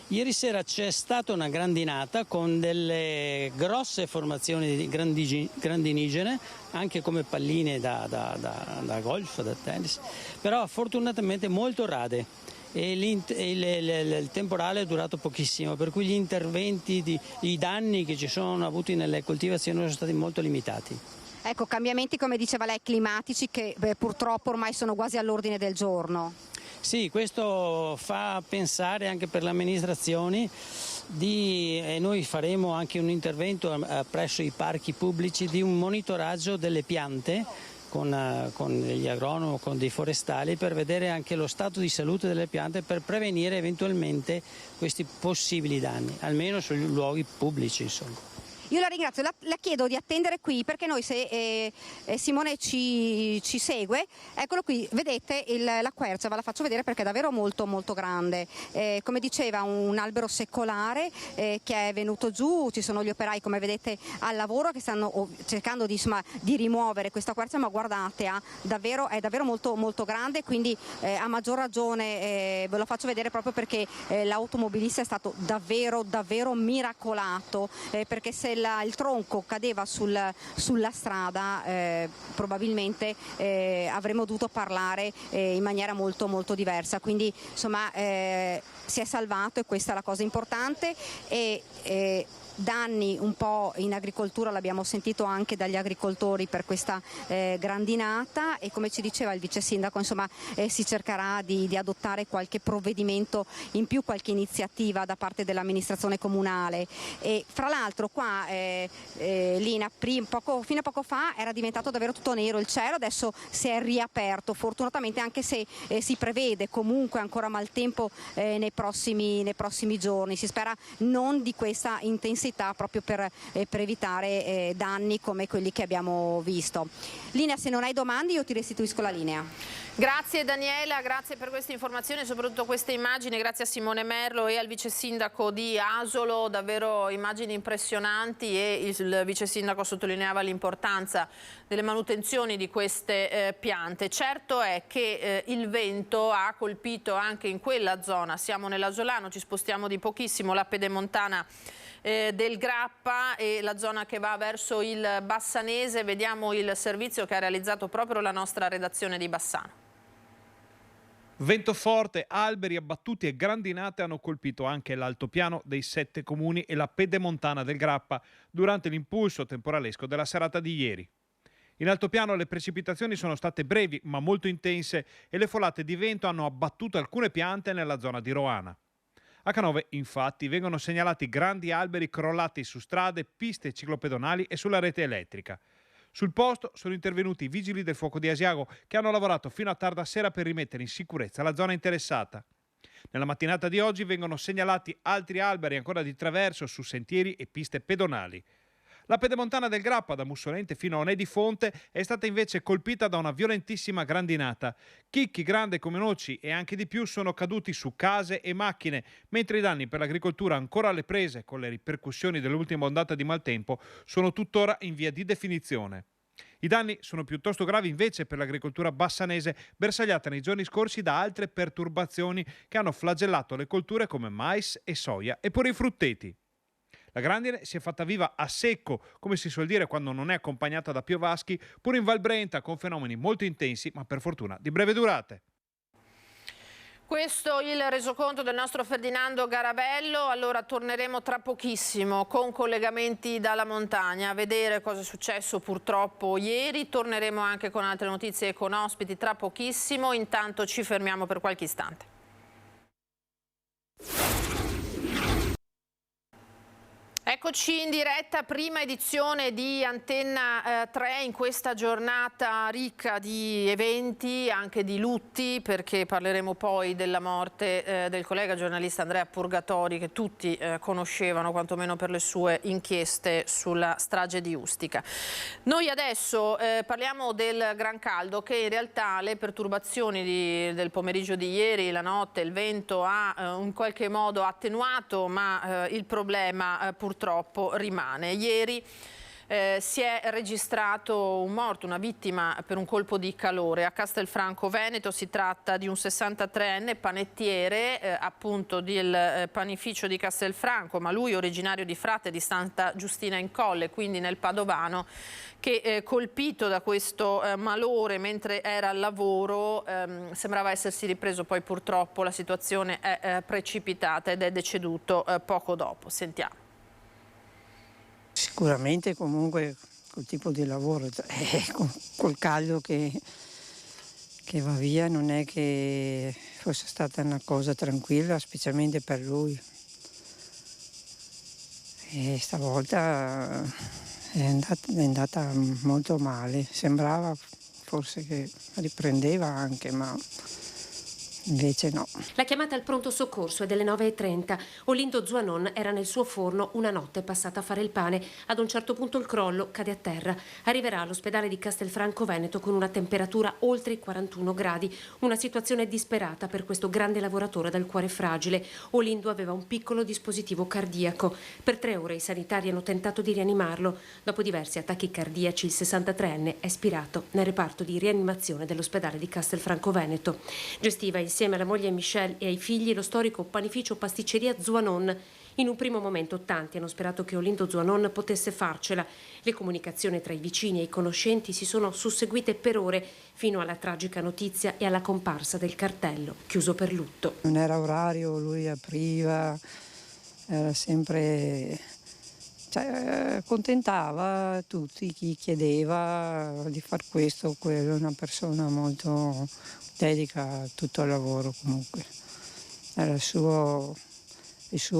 Ieri sera c'è stata una grandinata con delle grosse formazioni grandinigene, anche come palline da golf, da tennis, però fortunatamente molto rade. E il temporale è durato pochissimo, per cui gli interventi, i danni che ci sono avuti nelle coltivazioni sono stati molto limitati. Ecco, cambiamenti, come diceva lei, climatici, che purtroppo ormai sono quasi all'ordine del giorno. Sì, questo fa pensare anche per le amministrazioni e noi faremo anche un intervento presso i parchi pubblici di un monitoraggio delle piante con gli agronomi, con dei forestali, per vedere anche lo stato di salute delle piante, per prevenire eventualmente questi possibili danni, almeno sui luoghi pubblici, insomma. Io la ringrazio, la chiedo di attendere qui perché noi, se Simone ci segue, eccolo qui, vedete la quercia, ve la faccio vedere perché è davvero molto molto grande. Come diceva, un albero secolare che è venuto giù, ci sono gli operai, come vedete, al lavoro, che stanno cercando di rimuovere questa quercia, ma guardate, è davvero molto molto grande, quindi a maggior ragione ve lo faccio vedere proprio perché l'automobilista è stato davvero miracolato, perché se il tronco cadeva sulla strada probabilmente avremmo dovuto parlare in maniera molto molto diversa, quindi insomma si è salvato, e questa è la cosa importante. Danni un po' in agricoltura, l'abbiamo sentito anche dagli agricoltori per questa grandinata, e come ci diceva il vice sindaco, insomma si cercherà di adottare qualche provvedimento in più, qualche iniziativa da parte dell'amministrazione comunale. E fra l'altro qua Lina, fino a poco fa era diventato davvero tutto nero il cielo, adesso si è riaperto fortunatamente, anche se si prevede comunque ancora maltempo nei prossimi giorni. Si spera non di questa intensità, proprio per evitare danni come quelli che abbiamo visto. Linea, se non hai domande io ti restituisco la linea. Grazie Daniela, grazie per queste informazioni e soprattutto queste immagini, grazie a Simone Merlo e al vice sindaco di Asolo, davvero immagini impressionanti, e il vice sindaco sottolineava l'importanza delle manutenzioni di queste piante. Certo è che il vento ha colpito anche in quella zona, siamo nell'Asolano, ci spostiamo di pochissimo, la pedemontana del Grappa e la zona che va verso il Bassanese. Vediamo il servizio che ha realizzato proprio la nostra redazione di Bassano. Vento forte, alberi abbattuti e grandinate hanno colpito anche l'altopiano dei 7 comuni e la pedemontana del Grappa durante l'impulso temporalesco della serata di ieri. In altopiano le precipitazioni sono state brevi ma molto intense e le folate di vento hanno abbattuto alcune piante nella zona di Roana. A Canove, infatti, vengono segnalati grandi alberi crollati su strade, piste ciclopedonali e sulla rete elettrica. Sul posto sono intervenuti i vigili del fuoco di Asiago, che hanno lavorato fino a tarda sera per rimettere in sicurezza la zona interessata. Nella mattinata di oggi vengono segnalati altri alberi ancora di traverso su sentieri e piste pedonali. La pedemontana del Grappa, da Mussolente fino a Onè di Fonte, è stata invece colpita da una violentissima grandinata. Chicchi grandi come noci e anche di più sono caduti su case e macchine, mentre i danni per l'agricoltura ancora alle prese con le ripercussioni dell'ultima ondata di maltempo sono tuttora in via di definizione. I danni sono piuttosto gravi invece per l'agricoltura bassanese, bersagliata nei giorni scorsi da altre perturbazioni che hanno flagellato le colture come mais e soia e pure i frutteti. La grandine si è fatta viva a secco, come si suol dire quando non è accompagnata da piovaschi, pure in Val Brenta, con fenomeni molto intensi, ma per fortuna di breve durate. Questo il resoconto del nostro Ferdinando Garabello. Allora torneremo tra pochissimo con collegamenti dalla montagna a vedere cosa è successo purtroppo ieri. Torneremo anche con altre notizie e con ospiti tra pochissimo. Intanto ci fermiamo per qualche istante. Eccoci in diretta, prima edizione di Antenna 3 in questa giornata ricca di eventi, anche di lutti, perché parleremo poi della morte del collega giornalista Andrea Purgatori, che tutti conoscevano, quantomeno per le sue inchieste sulla strage di Ustica. Noi adesso parliamo del gran caldo, che in realtà le perturbazioni del pomeriggio di ieri, la notte, il vento ha in qualche modo attenuato, ma il problema purtroppo rimane. Ieri si è registrato un morto, una vittima per un colpo di calore a Castelfranco Veneto. Si tratta di un 63enne panettiere appunto del panificio di Castelfranco, ma lui originario di Frate di Santa Giustina in Colle, quindi nel Padovano, che colpito da questo malore mentre era al lavoro sembrava essersi ripreso, poi purtroppo la situazione è precipitata ed è deceduto poco dopo. Sentiamo. Sicuramente comunque col tipo di lavoro, col caldo che va via, non è che fosse stata una cosa tranquilla, specialmente per lui. E stavolta è andata molto male, sembrava forse che riprendeva anche, ma invece no. La chiamata al pronto soccorso è delle 9:30. Olindo Zuanon era nel suo forno una notte passata a fare il pane. Ad un certo punto il crollo cade a terra. Arriverà all'ospedale di Castelfranco Veneto con una temperatura oltre i 41 gradi. Una situazione disperata per questo grande lavoratore dal cuore fragile. Olindo aveva un piccolo dispositivo cardiaco. Per 3 ore i sanitari hanno tentato di rianimarlo. Dopo diversi attacchi cardiaci il 63enne è spirato nel reparto di rianimazione dell'ospedale di Castelfranco Veneto. Gestiva insieme alla moglie Michelle e ai figli lo storico panificio pasticceria Zuanon. In un primo momento tanti hanno sperato che Olindo Zuanon potesse farcela. Le comunicazioni tra i vicini e i conoscenti si sono susseguite per ore fino alla tragica notizia e alla comparsa del cartello chiuso per lutto. Non era orario, lui apriva, era sempre... accontentava tutti chi chiedeva di far questo o quello, una persona molto dedica a tutto il lavoro comunque, era il suo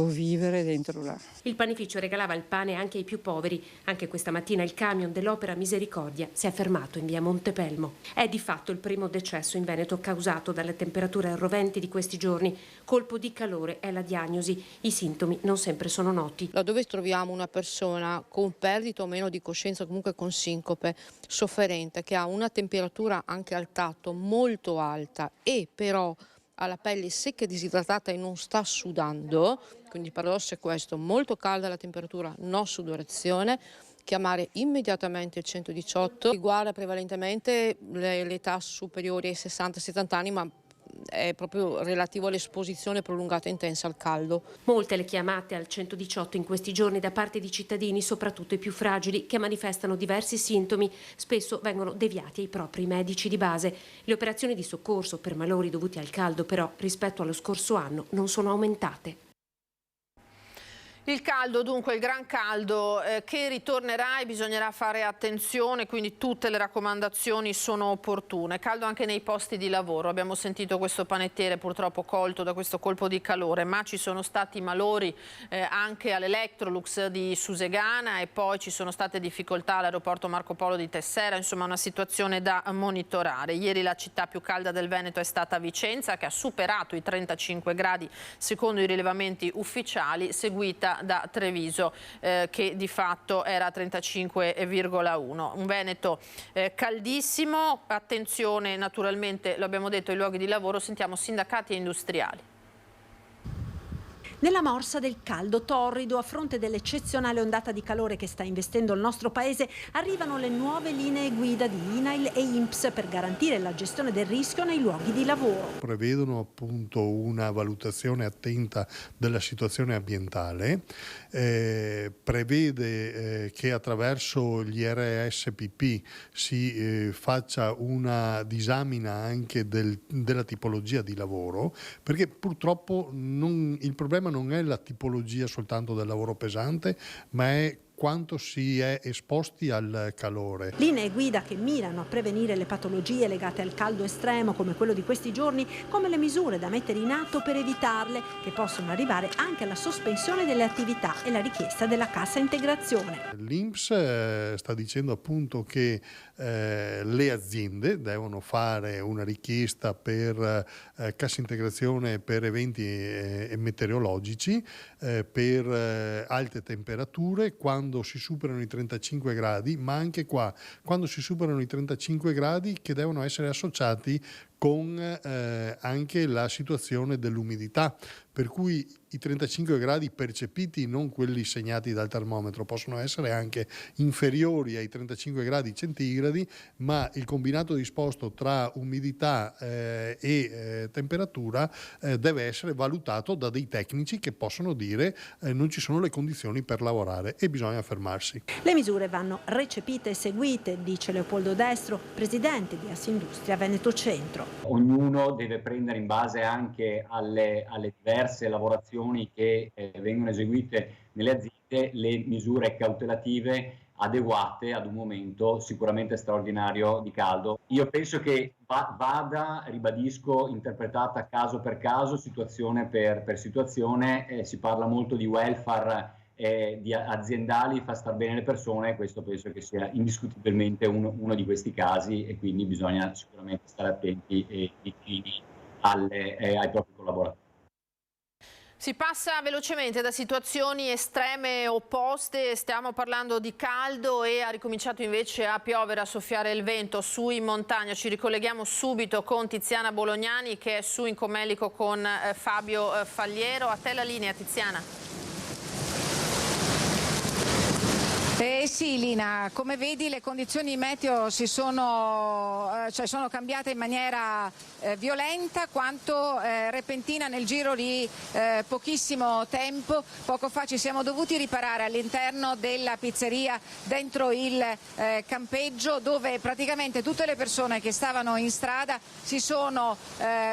vivere dentro là. Il panificio regalava il pane anche ai più poveri. Anche questa mattina il camion dell'Opera Misericordia si è fermato in via Montepelmo. È di fatto il primo decesso in Veneto causato dalle temperature roventi di questi giorni. Colpo di calore è la diagnosi. I sintomi non sempre sono noti. Laddove troviamo una persona con perdita o meno di coscienza, comunque con sincope, sofferente, che ha una temperatura anche al tatto molto alta e però ha la pelle secca e disidratata e non sta sudando, quindi il paradosso è questo: molto calda la temperatura, no sudorazione, chiamare immediatamente il 118. Riguarda prevalentemente l'età superiori ai 60-70 anni, ma è proprio relativo all'esposizione prolungata e intensa al caldo. Molte le chiamate al 118 in questi giorni da parte di cittadini, soprattutto i più fragili, che manifestano diversi sintomi, spesso vengono deviati ai propri medici di base. Le operazioni di soccorso per malori dovuti al caldo però rispetto allo scorso anno non sono aumentate. Il caldo, dunque il gran caldo che ritornerà e bisognerà fare attenzione, quindi tutte le raccomandazioni sono opportune. Caldo anche nei posti di lavoro, abbiamo sentito questo panettiere purtroppo colto da questo colpo di calore, ma ci sono stati malori anche all'Electrolux di Susegana e poi ci sono state difficoltà all'aeroporto Marco Polo di Tessera, insomma una situazione da monitorare. Ieri la città più calda del Veneto è stata Vicenza, che ha superato i 35 gradi secondo i rilevamenti ufficiali, seguita da Treviso che di fatto era a 35,1. Un Veneto caldissimo, attenzione naturalmente, lo abbiamo detto, ai luoghi di lavoro. Sentiamo sindacati e industriali. Nella morsa del caldo torrido, a fronte dell'eccezionale ondata di calore che sta investendo il nostro paese, arrivano le nuove linee guida di INAIL e INPS per garantire la gestione del rischio nei luoghi di lavoro. Prevedono appunto una valutazione attenta della situazione ambientale, prevede che attraverso gli RSPP si faccia una disamina anche della tipologia di lavoro, perché purtroppo il problema non è la tipologia soltanto del lavoro pesante, ma è quanto si è esposti al calore. Linee guida che mirano a prevenire le patologie legate al caldo estremo come quello di questi giorni, come le misure da mettere in atto per evitarle, che possono arrivare anche alla sospensione delle attività e la richiesta della cassa integrazione. L'INPS sta dicendo appunto che le aziende devono fare una richiesta per cassa integrazione per eventi meteorologici, per alte temperature, quando si superano i 35 gradi, ma anche qua, quando si superano i 35 gradi, che devono essere associati con anche la situazione dell'umidità, per cui i 35 gradi percepiti, non quelli segnati dal termometro, possono essere anche inferiori ai 35 gradi centigradi, ma il combinato disposto tra umidità e temperatura deve essere valutato da dei tecnici che possono dire non ci sono le condizioni per lavorare e bisogna fermarsi. Le misure vanno recepite e seguite, dice Leopoldo Destro, presidente di Assindustria Veneto Centro. Ognuno deve prendere in base anche alle diverse lavorazioni che vengono eseguite nelle aziende le misure cautelative adeguate ad un momento sicuramente straordinario di caldo. Io penso che vada, ribadisco, interpretata caso per caso, situazione per situazione. Si parla molto di welfare di aziendali, fa star bene le persone, questo penso che sia indiscutibilmente uno di questi casi, e quindi bisogna sicuramente stare attenti e vicini ai propri collaboratori. Si passa velocemente da situazioni estreme opposte, stiamo parlando di caldo e ha ricominciato invece a piovere, a soffiare il vento su in montagna. Ci ricolleghiamo subito con Tiziana Bolognani che è su in Comelico con Fabio Fagliero. A te la linea, Tiziana. Sì Lina, come vedi le condizioni meteo sono cambiate in maniera violenta quanto repentina nel giro di pochissimo tempo. Poco fa ci siamo dovuti riparare all'interno della pizzeria dentro il campeggio, dove praticamente tutte le persone che stavano in strada si sono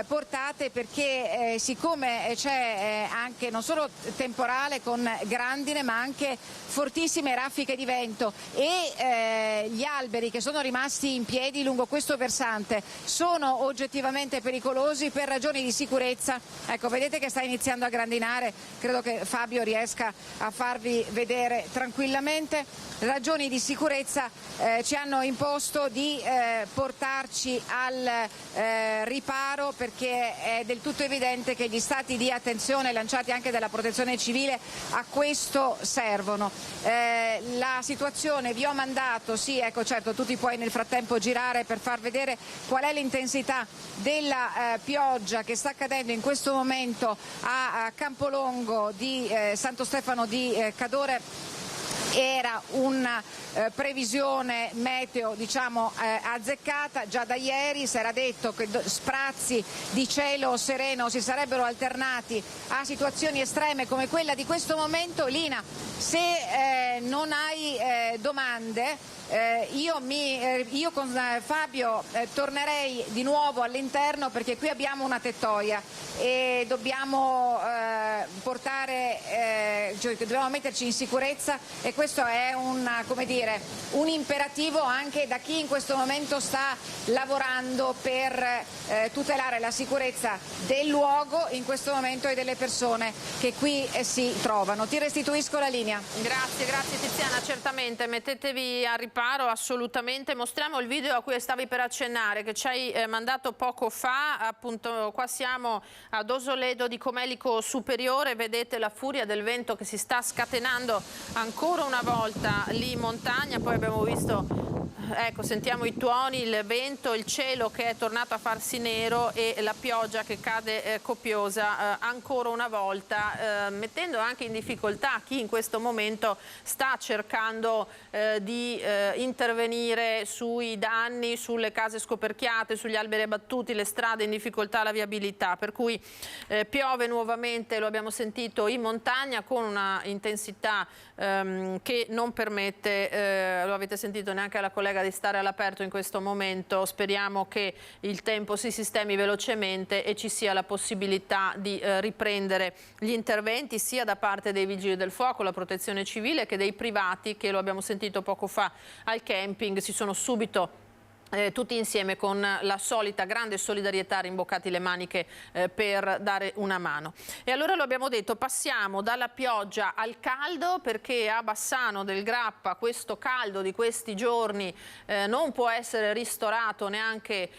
portate, perché siccome c'è anche non solo temporale con grandine ma anche fortissime raffiche di vento e gli alberi che sono rimasti in piedi lungo questo versante sono oggettivamente pericolosi per ragioni di sicurezza. Ecco, vedete che sta iniziando a grandinare, credo che Fabio riesca a farvi vedere tranquillamente. Ragioni di sicurezza ci hanno imposto di portarci al riparo, perché è del tutto evidente che gli stati di attenzione lanciati anche dalla Protezione Civile a questo servono. La situazione vi ho mandato, sì, ecco, certo, tu ti puoi nel frattempo girare per far vedere qual è l'intensità della pioggia che sta cadendo in questo momento a Campolongo di Santo Stefano di Cadore. Era una previsione meteo azzeccata, già da ieri si era detto che sprazzi di cielo sereno si sarebbero alternati a situazioni estreme come quella di questo momento. Lina, se non hai domande, io con Fabio tornerei di nuovo all'interno, perché qui abbiamo una tettoia e dobbiamo dobbiamo metterci in sicurezza, e questo è un imperativo anche da chi in questo momento sta lavorando per tutelare la sicurezza del luogo in questo momento e delle persone che qui si trovano. Ti restituisco la linea. Grazie Tiziana, certamente mettetevi a riparo assolutamente. Mostriamo il video a cui stavi per accennare, che ci hai mandato poco fa. Appunto, qua siamo ad Osoledo di Comelico Superiore, vedete la furia del vento che si sta scatenando ancora una volta lì in montagna. Poi abbiamo visto, ecco, sentiamo i tuoni, il vento, il cielo che è tornato a farsi nero e la pioggia che cade copiosa ancora una volta, mettendo anche in difficoltà chi in questo momento sta cercando di intervenire sui danni, sulle case scoperchiate, sugli alberi abbattuti, le strade in difficoltà, la viabilità. Per cui piove nuovamente, lo abbiamo sentito, in montagna con una intensità che non permette, lo avete sentito neanche alla collega, di stare all'aperto in questo momento. Speriamo che il tempo si sistemi velocemente e ci sia la possibilità di riprendere gli interventi sia da parte dei vigili del fuoco, la protezione civile, che dei privati che, lo abbiamo sentito poco fa al camping, si sono subito tutti insieme con la solita grande solidarietà rimboccati le maniche per dare una mano. E allora lo abbiamo detto, passiamo dalla pioggia al caldo, perché a Bassano del Grappa questo caldo di questi giorni non può essere ristorato neanche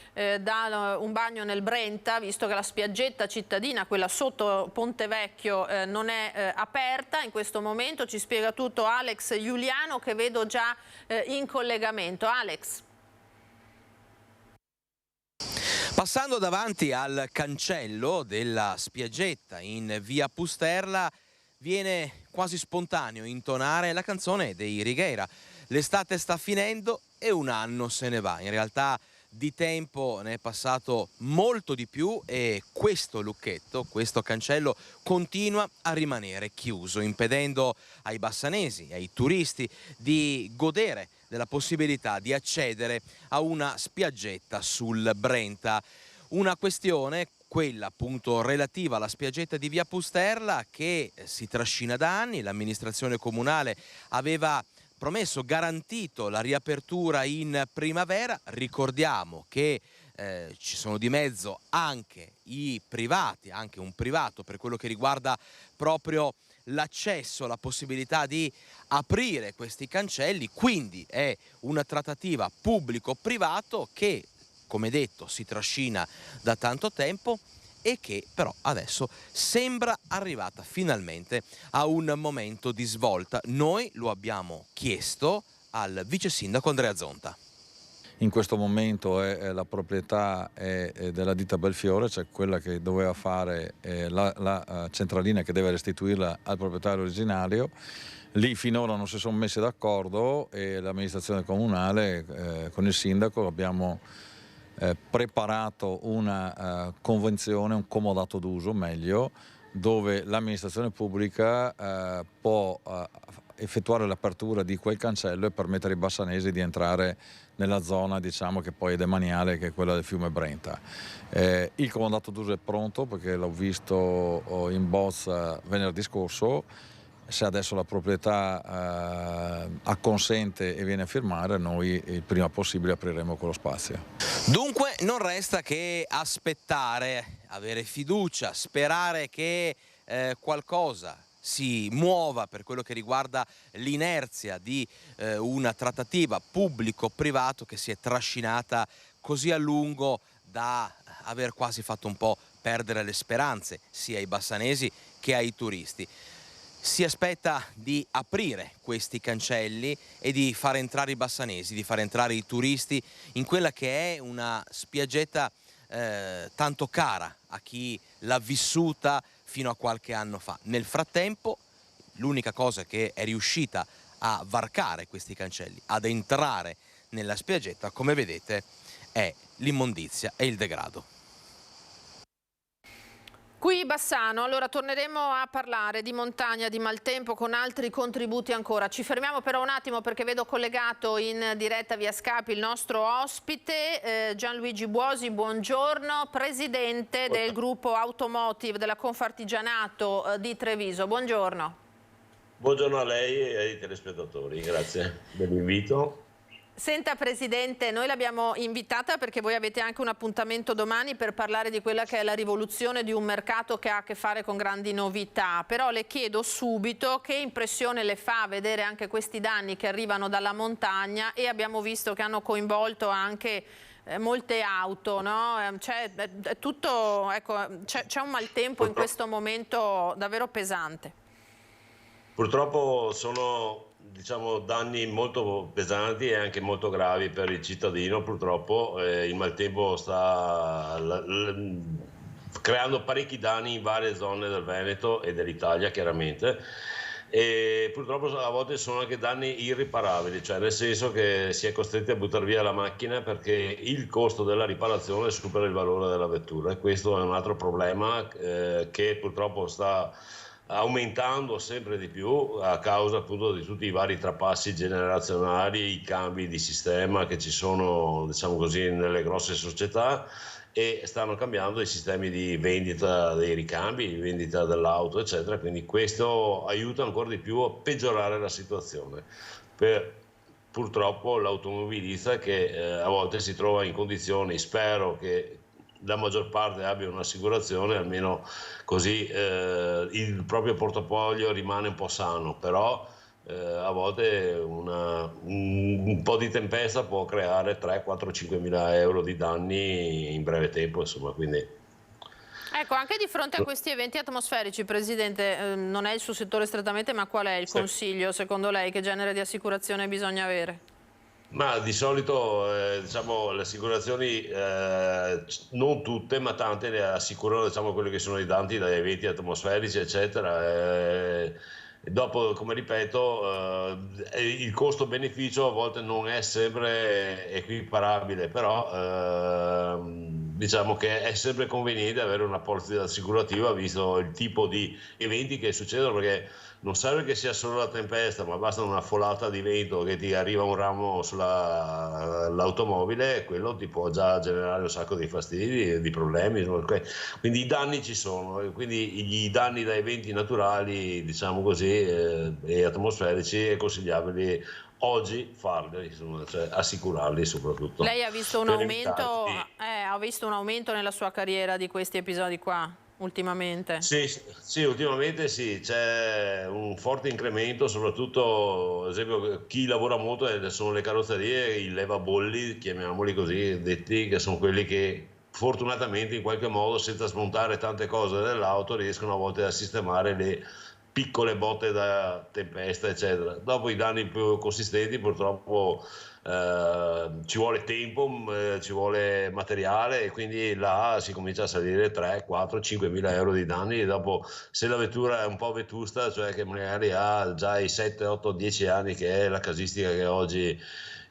da un bagno nel Brenta, visto che la spiaggetta cittadina, quella sotto Ponte Vecchio, non è aperta in questo momento. Ci spiega tutto Alex Giuliano, che vedo già in collegamento. Alex. Passando davanti al cancello della spiaggetta in via Pusterla, viene quasi spontaneo intonare la canzone dei Righeira. L'estate sta finendo e un anno se ne va. In realtà di tempo ne è passato molto di più e questo lucchetto, questo cancello, continua a rimanere chiuso, impedendo ai bassanesi e ai turisti di godere della possibilità di accedere a una spiaggetta sul Brenta. Una questione, quella appunto relativa alla spiaggetta di via Pusterla, che si trascina da anni. L'amministrazione comunale aveva promesso, garantito la riapertura in primavera. Ricordiamo che ci sono di mezzo anche i privati, anche un privato per quello che riguarda proprio l'accesso, la possibilità di aprire questi cancelli, quindi è una trattativa pubblico-privato che come detto, si trascina da tanto tempo e che però adesso sembra arrivata finalmente a un momento di svolta. Noi lo abbiamo chiesto al vice sindaco Andrea Zonta. In questo momento la proprietà è della ditta Belfiore, cioè quella che doveva fare la centralina, che deve restituirla al proprietario originario. Lì finora non si sono messi d'accordo e l'amministrazione comunale con il sindaco abbiamo preparato una convenzione, un comodato d'uso meglio, dove l'amministrazione pubblica può effettuare l'apertura di quel cancello e permettere ai bassanesi di entrare nella zona, diciamo, che poi è demaniale, che è quella del fiume Brenta. Il comodato d'uso è pronto perché l'ho visto in bozza venerdì scorso. Se adesso la proprietà acconsente e viene a firmare, noi il prima possibile apriremo quello spazio. Dunque non resta che aspettare, avere fiducia, sperare che qualcosa si muova per quello che riguarda l'inerzia di una trattativa pubblico-privato che si è trascinata così a lungo da aver quasi fatto un po' perdere le speranze sia ai bassanesi che ai turisti. Si aspetta di aprire questi cancelli e di far entrare i bassanesi, di far entrare i turisti in quella che è una spiaggetta tanto cara a chi l'ha vissuta fino a qualche anno fa. Nel frattempo l'unica cosa che è riuscita a varcare questi cancelli, ad entrare nella spiaggetta, come vedete, è l'immondizia e il degrado. Qui Bassano, allora torneremo a parlare di montagna, di maltempo con altri contributi ancora. Ci fermiamo però un attimo perché vedo collegato in diretta via Skype il nostro ospite Gianluigi Buosi, buongiorno, presidente del gruppo Automotive della Confartigianato di Treviso. Buongiorno. Buongiorno a lei e ai telespettatori, grazie dell'invito. Senta Presidente, noi l'abbiamo invitata perché voi avete anche un appuntamento domani per parlare di quella che è la rivoluzione di un mercato che ha a che fare con grandi novità, però le chiedo subito che impressione le fa vedere anche questi danni che arrivano dalla montagna e abbiamo visto che hanno coinvolto anche molte auto, no? C'è un maltempo in questo momento davvero pesante. Purtroppo sono danni molto pesanti e anche molto gravi per il cittadino. Purtroppo il maltempo sta creando parecchi danni in varie zone del Veneto e dell'Italia chiaramente, e purtroppo a volte sono anche danni irriparabili, cioè nel senso che si è costretti a buttare via la macchina perché il costo della riparazione supera il valore della vettura, e questo è un altro problema che purtroppo sta aumentando sempre di più a causa appunto di tutti i vari trapassi generazionali, i cambi di sistema che ci sono, diciamo così, nelle grosse società, e stanno cambiando i sistemi di vendita dei ricambi, vendita dell'auto eccetera, quindi questo aiuta ancora di più a peggiorare la situazione per purtroppo l'automobilista che a volte si trova in condizioni, spero che la maggior parte abbia un'assicurazione, almeno così il proprio portafoglio rimane un po' sano, però a volte un po' di tempesta può creare 3, 4, 5 mila euro di danni in breve tempo, insomma, quindi... Ecco, anche di fronte a questi eventi atmosferici, Presidente, non è il suo settore strettamente, ma qual è il consiglio, secondo lei, che genere di assicurazione bisogna avere? Ma di solito diciamo, le assicurazioni, non tutte, ma tante le assicurano, diciamo, quelli che sono i danni da eventi atmosferici, eccetera. Dopo, come ripeto, il costo-beneficio a volte non è sempre equiparabile, però diciamo che è sempre conveniente avere una polizza assicurativa visto il tipo di eventi che succedono, perché non serve che sia solo la tempesta, ma basta una folata di vento che ti arriva un ramo sull'automobile e quello ti può già generare un sacco di fastidi, di problemi. Quindi i danni ci sono, quindi i danni da eventi naturali, diciamo così, e atmosferici è consigliabile oggi farli, insomma, cioè assicurarli soprattutto. Lei ha visto un aumento, ha visto un aumento nella sua carriera di questi episodi qua? ultimamente. Sì, ultimamente sì, c'è un forte incremento, soprattutto ad esempio chi lavora molto sono le carrozzerie, i levabolli, chiamiamoli così, detti, che sono quelli che fortunatamente in qualche modo, senza smontare tante cose dell'auto, riescono a volte a sistemare le piccole botte da tempesta, eccetera. Dopo i danni più consistenti purtroppo ci vuole tempo, ci vuole materiale, e quindi là si comincia a salire 3, 4, 5 mila euro di danni. E dopo, se la vettura è un po' vetusta, cioè che magari ha già i 7, 8, 10 anni, che è la casistica che oggi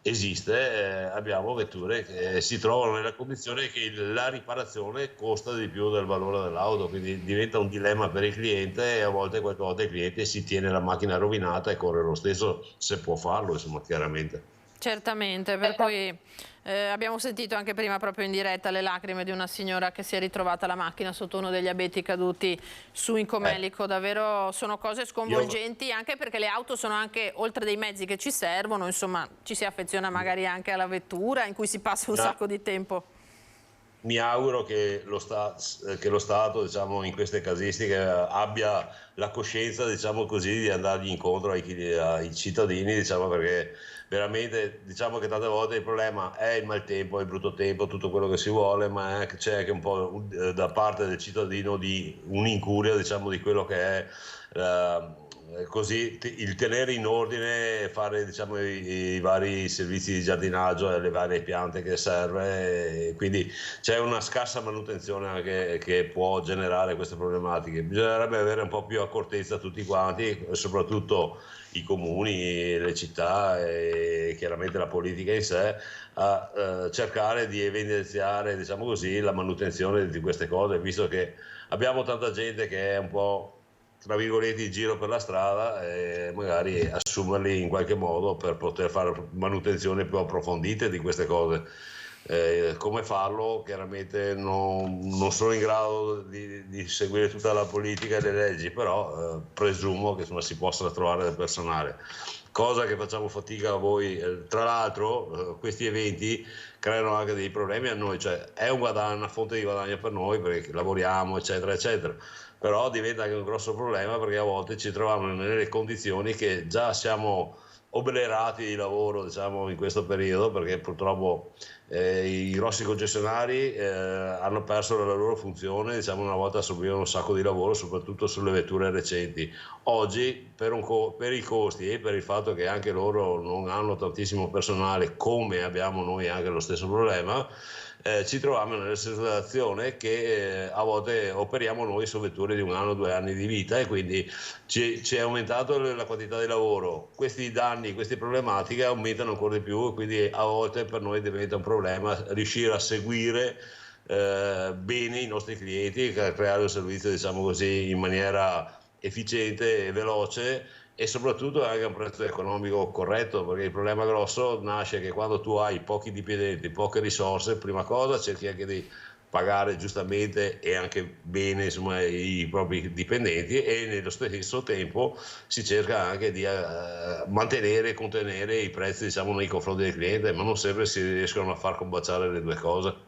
esiste, abbiamo vetture che si trovano nella condizione che la riparazione costa di più del valore dell'auto, quindi diventa un dilemma per il cliente, e a volte qualche volta il cliente si tiene la macchina rovinata e corre lo stesso, se può farlo, insomma, chiaramente. Certamente, per cui abbiamo sentito anche prima proprio in diretta le lacrime di una signora che si è ritrovata la macchina sotto uno degli abeti caduti su Incomelico. Davvero sono cose sconvolgenti, anche perché le auto sono anche, oltre dei mezzi che ci servono, insomma ci si affeziona magari anche alla vettura in cui si passa un sacco di tempo. Mi auguro che lo Stato, diciamo, in queste casistiche abbia la coscienza, diciamo così, di andargli incontro ai cittadini, diciamo, perché veramente, diciamo che tante volte il problema è il maltempo, il brutto tempo, tutto quello che si vuole, ma c'è anche un po' da parte del cittadino di un'incuria, diciamo, di quello che è così il tenere in ordine, fare, diciamo, i vari servizi di giardinaggio e le varie piante che serve, e quindi c'è una scarsa manutenzione anche che può generare queste problematiche. Bisognerebbe avere un po' più accortezza tutti quanti, soprattutto i comuni, le città e chiaramente la politica in sé, a cercare di evidenziare, diciamo così, la manutenzione di queste cose, visto che abbiamo tanta gente che è un po', tra virgolette, in giro per la strada, e magari assumerli in qualche modo per poter fare manutenzioni più approfondite di queste cose. Come farlo? Chiaramente non sono in grado di seguire tutta la politica e le leggi, però presumo che, insomma, si possa trovare del personale, cosa che facciamo fatica a voi. Tra l'altro questi eventi creano anche dei problemi a noi, cioè è una fonte di guadagno per noi perché lavoriamo, eccetera eccetera, però diventa anche un grosso problema perché a volte ci troviamo nelle condizioni che già siamo oberati di lavoro, diciamo, in questo periodo, perché purtroppo i grossi concessionari hanno perso la loro funzione, diciamo, una volta assorbivano un sacco di lavoro, soprattutto sulle vetture recenti. Oggi per i costi e per il fatto che anche loro non hanno tantissimo personale, come abbiamo noi anche lo stesso problema, ci troviamo nella situazione che a volte operiamo noi su vetture di 1 anno, 2 anni di vita, e quindi ci è aumentato la quantità di lavoro. Questi danni, queste problematiche aumentano ancora di più, e quindi a volte per noi diventa un problema riuscire a seguire bene i nostri clienti, creare un servizio, diciamo così, in maniera efficiente e veloce, e soprattutto anche a un prezzo economico corretto, perché il problema grosso nasce che quando tu hai pochi dipendenti, poche risorse, prima cosa cerchi anche di pagare giustamente e anche bene, insomma, i propri dipendenti, e nello stesso tempo si cerca anche di mantenere e contenere i prezzi, diciamo, nei confronti del cliente, ma non sempre si riescono a far combaciare le due cose.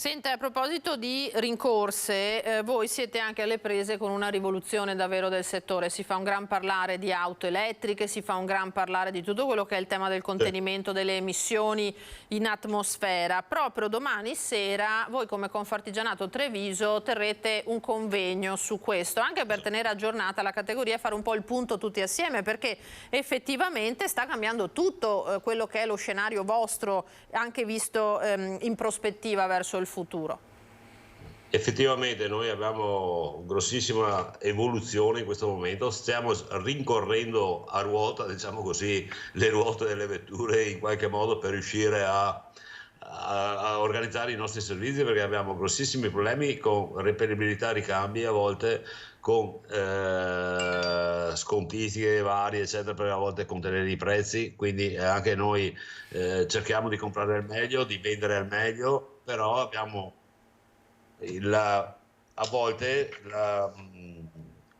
Senta, a proposito di rincorse, voi siete anche alle prese con una rivoluzione davvero del settore. Si fa un gran parlare di auto elettriche, si fa un gran parlare di tutto quello che è il tema del contenimento delle emissioni in atmosfera. Proprio domani sera voi come Confartigianato Treviso terrete un convegno su questo, anche per tenere aggiornata la categoria e fare un po' il punto tutti assieme, perché effettivamente sta cambiando tutto quello che è lo scenario vostro, anche visto in prospettiva verso il futuro. Effettivamente noi abbiamo grossissima evoluzione in questo momento, stiamo rincorrendo a ruota, diciamo così, le ruote delle vetture in qualche modo per riuscire a organizzare i nostri servizi, perché abbiamo grossissimi problemi con reperibilità ricambi, a volte con scontistiche varie, eccetera, per a volte contenere i prezzi, quindi anche noi cerchiamo di comprare al meglio, di vendere al meglio, però abbiamo a volte la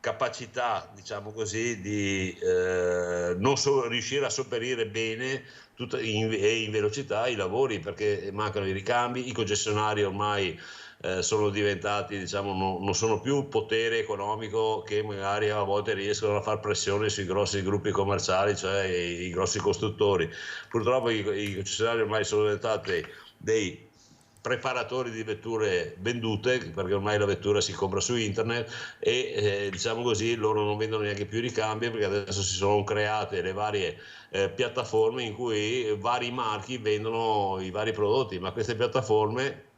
capacità, diciamo così, di non riuscire a sopperire bene e in velocità i lavori, perché mancano i ricambi, i concessionari ormai sono diventati, diciamo, non sono più potere economico che magari a volte riescono a far pressione sui grossi gruppi commerciali, cioè i grossi costruttori. Purtroppo i concessionari ormai sono diventati dei preparatori di vetture vendute, perché ormai la vettura si compra su internet e diciamo così loro non vendono neanche più i ricambi, perché adesso si sono create le varie piattaforme in cui vari marchi vendono i vari prodotti, ma queste piattaforme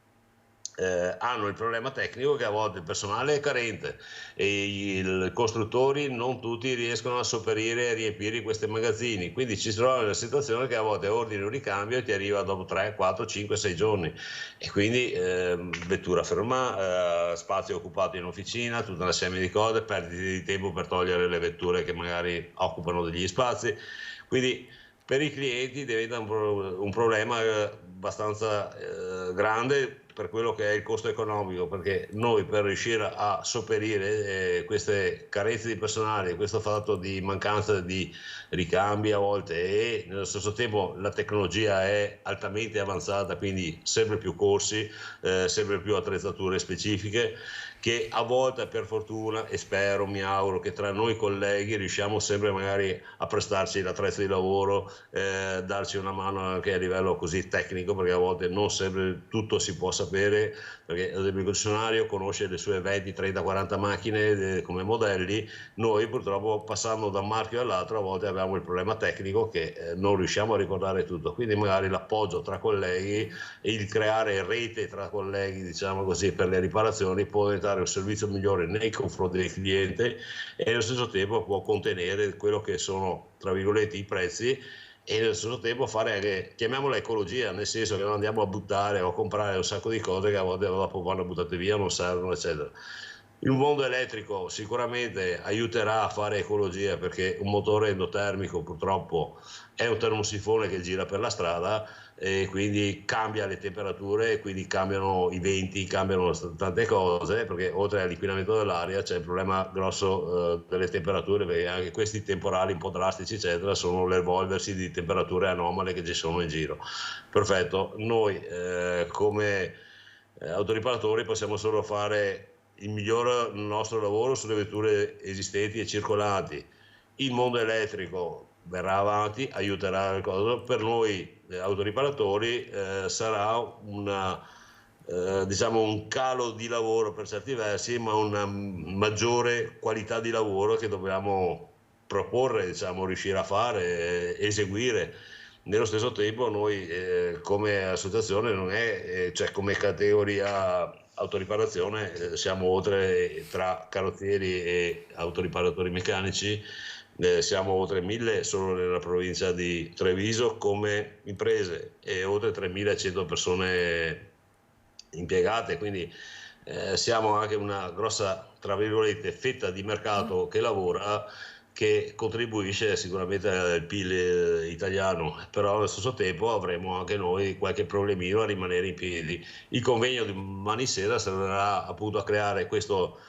hanno il problema tecnico che a volte il personale è carente e i costruttori non tutti riescono a sopperire e riempire questi magazzini, quindi ci si trova nella situazione che a volte ordini un ricambio e ti arriva dopo 3, 4, 5, 6 giorni e quindi vettura ferma, spazio occupato in officina, tutta una serie di cose, perdite di tempo per togliere le vetture che magari occupano degli spazi, quindi per i clienti diventa un problema abbastanza grande per quello che è il costo economico, perché noi per riuscire a sopperire queste carenze di personale, questo fatto di mancanza di ricambi a volte e nello stesso tempo la tecnologia è altamente avanzata, quindi sempre più corsi, sempre più attrezzature specifiche, che a volte per fortuna, e spero, mi auguro che tra noi colleghi riusciamo sempre magari a prestarci l'attrezzo di lavoro, darci una mano anche a livello così tecnico, perché a volte non sempre tutto si può sapere, perché ad esempio il concessionario conosce le sue 20, 30, 40 macchine come modelli, noi purtroppo passando da un marchio all'altro a volte abbiamo il problema tecnico che non riusciamo a ricordare tutto, quindi magari l'appoggio tra colleghi e il creare rete tra colleghi, diciamo così, per le riparazioni può diventare un servizio migliore nei confronti del cliente e allo stesso tempo può contenere quello che sono, tra virgolette, i prezzi e allo stesso tempo fare anche, chiamiamola ecologia, nel senso che non andiamo a buttare o a comprare un sacco di cose che a volte dopo vanno buttate via, non servono, eccetera. Il mondo elettrico sicuramente aiuterà a fare ecologia, perché un motore endotermico purtroppo è un termosifone che gira per la strada e quindi cambia le temperature e quindi cambiano i venti, cambiano tante cose, perché oltre all'inquinamento dell'aria c'è il problema grosso delle temperature, perché anche questi temporali un po' drastici eccetera sono l'evolversi di temperature anomale che ci sono in giro. Perfetto, noi come autoriparatori possiamo solo fare il miglior nostro lavoro sulle vetture esistenti e circolanti. Il mondo elettrico verrà avanti, aiuterà le cose. Per noi autoriparatori sarà diciamo un calo di lavoro per certi versi, ma una maggiore qualità di lavoro che dobbiamo proporre, diciamo, riuscire a fare, eseguire. Nello stesso tempo noi come associazione non è, cioè come categoria autoriparazione siamo oltre, tra carrozzieri e autoriparatori meccanici, siamo oltre 1000 solo nella provincia di Treviso come imprese e oltre 3100 persone impiegate, quindi siamo anche una grossa, tra virgolette, fetta di mercato che lavora, che contribuisce sicuramente al PIL italiano, però allo stesso tempo avremo anche noi qualche problemino a rimanere in piedi. Il convegno di domani sera servirà appunto a creare questo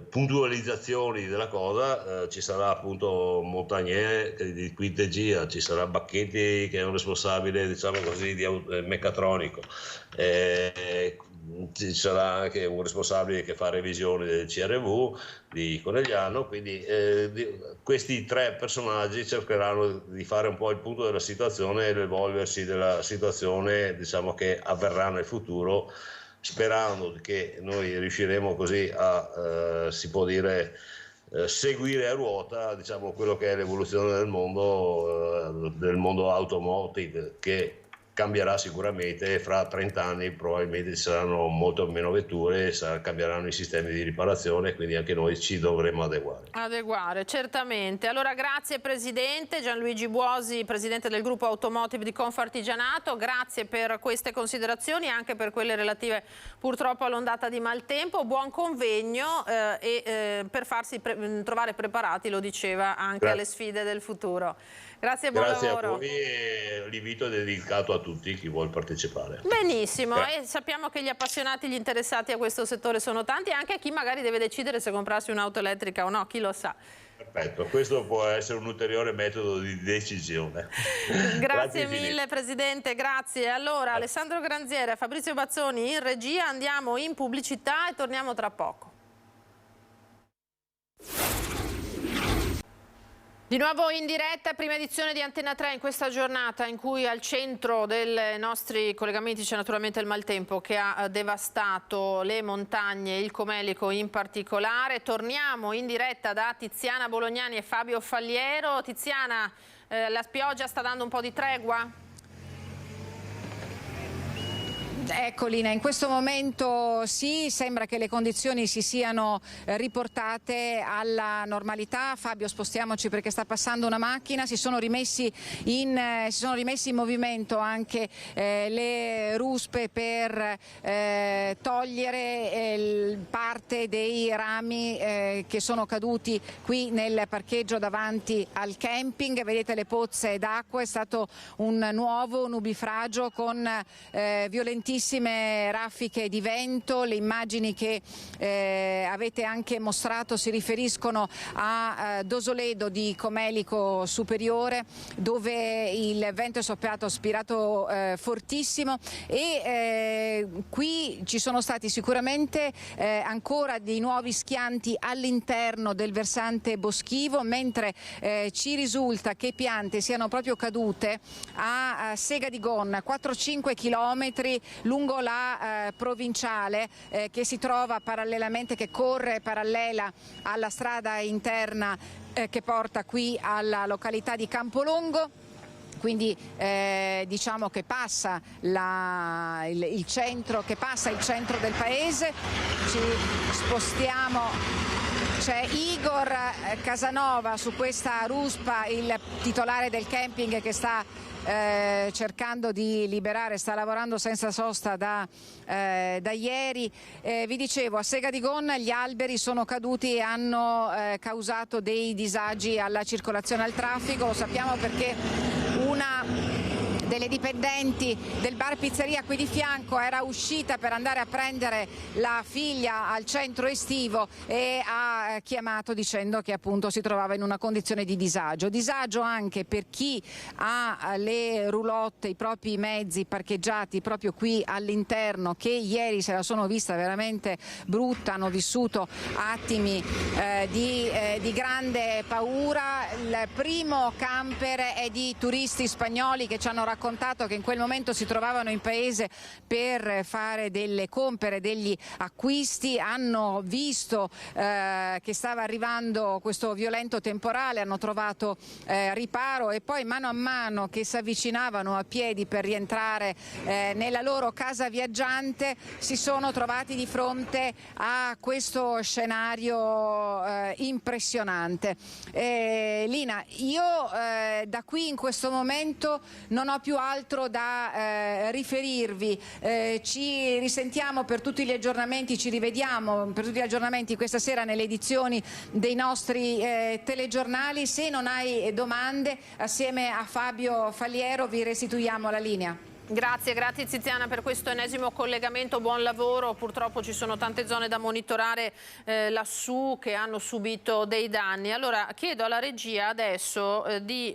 puntualizzazioni della cosa, ci sarà appunto Montagnier di Quintegia, ci sarà Bacchetti che è un responsabile, diciamo così, di meccatronico, ci sarà anche un responsabile che fa revisioni del CRV di Conegliano, quindi questi tre personaggi cercheranno di fare un po' il punto della situazione e l'evolversi della situazione, diciamo, che avverrà nel futuro, sperando che noi riusciremo così a, si può dire, seguire a ruota, diciamo, quello che è l'evoluzione del mondo automotive, che cambierà sicuramente, e fra 30 anni probabilmente ci saranno molto meno vetture, cambieranno i sistemi di riparazione, quindi anche noi ci dovremo adeguare. Adeguare, certamente. Allora grazie Presidente, Gianluigi Buosi, Presidente del gruppo Automotive di Confartigianato, grazie per queste considerazioni e anche per quelle relative purtroppo all'ondata di maltempo. Buon convegno per farsi trovare preparati, lo diceva, anche alle sfide del futuro. Grazie e buon lavoro. Grazie a voi e l'invito è dedicato a tutti chi vuole partecipare. Benissimo, e sappiamo che gli appassionati, gli interessati a questo settore sono tanti, e anche chi magari deve decidere se comprarsi un'auto elettrica o no, chi lo sa. Perfetto, questo può essere un ulteriore metodo di decisione. Grazie mille Presidente, grazie. Allora Alessandro Granziere, Fabrizio Bazzoni in regia, andiamo in pubblicità e torniamo tra poco. Di nuovo in diretta, prima edizione di Antenna 3 in questa giornata in cui al centro dei nostri collegamenti c'è naturalmente il maltempo che ha devastato le montagne, il Comelico in particolare. Torniamo in diretta da Tiziana Bolognani e Fabio Falliero. Tiziana, la pioggia sta dando un po' di tregua? Ecco Lina, in questo momento sì, sembra che le condizioni si siano riportate alla normalità. Fabio, spostiamoci perché sta passando una macchina, si sono rimessi in movimento anche le ruspe per togliere parte dei rami che sono caduti qui nel parcheggio davanti al camping. Vedete le pozze d'acqua, è stato un nuovo nubifragio con violentissime raffiche di vento. Le immagini che avete anche mostrato si riferiscono a Dosoledo di Comelico Superiore, dove il vento è soffiato, spirato fortissimo, e qui ci sono stati sicuramente ancora dei nuovi schianti all'interno del versante boschivo, mentre ci risulta che piante siano proprio cadute a Sega di Gonna, 4-5 chilometri lungo la provinciale che si trova parallelamente, che corre parallela alla strada interna che porta qui alla località di Campolongo. Quindi diciamo che passa il centro del paese. Ci spostiamo. C'è Igor Casanova su questa ruspa, il titolare del camping, che sta cercando di liberare, sta lavorando senza sosta da ieri. Vi dicevo, a Sega di Gonna gli alberi sono caduti e hanno causato dei disagi alla circolazione, al traffico. Lo sappiamo perché una delle dipendenti del bar pizzeria qui di fianco era uscita per andare a prendere la figlia al centro estivo e ha chiamato dicendo che appunto si trovava in una condizione di disagio anche per chi ha le roulotte, i propri mezzi parcheggiati proprio qui all'interno, che ieri se la sono vista veramente brutta, hanno vissuto attimi di grande paura. Il primo camper è di turisti spagnoli che ci hanno raccontato che in quel momento si trovavano in paese per fare delle compere, degli acquisti, hanno visto che stava arrivando questo violento temporale, hanno trovato riparo, e poi mano a mano che si avvicinavano a piedi per rientrare nella loro casa viaggiante si sono trovati di fronte a questo scenario impressionante. Lina, io da qui in questo momento non ho più altro da riferirvi. Ci risentiamo per tutti gli aggiornamenti, ci rivediamo per tutti gli aggiornamenti questa sera nelle edizioni dei nostri telegiornali. Se non hai domande, assieme a Fabio Falliero vi restituiamo la linea. Grazie Tiziana per questo ennesimo collegamento, buon lavoro. Purtroppo ci sono tante zone da monitorare lassù che hanno subito dei danni. Allora chiedo alla regia adesso di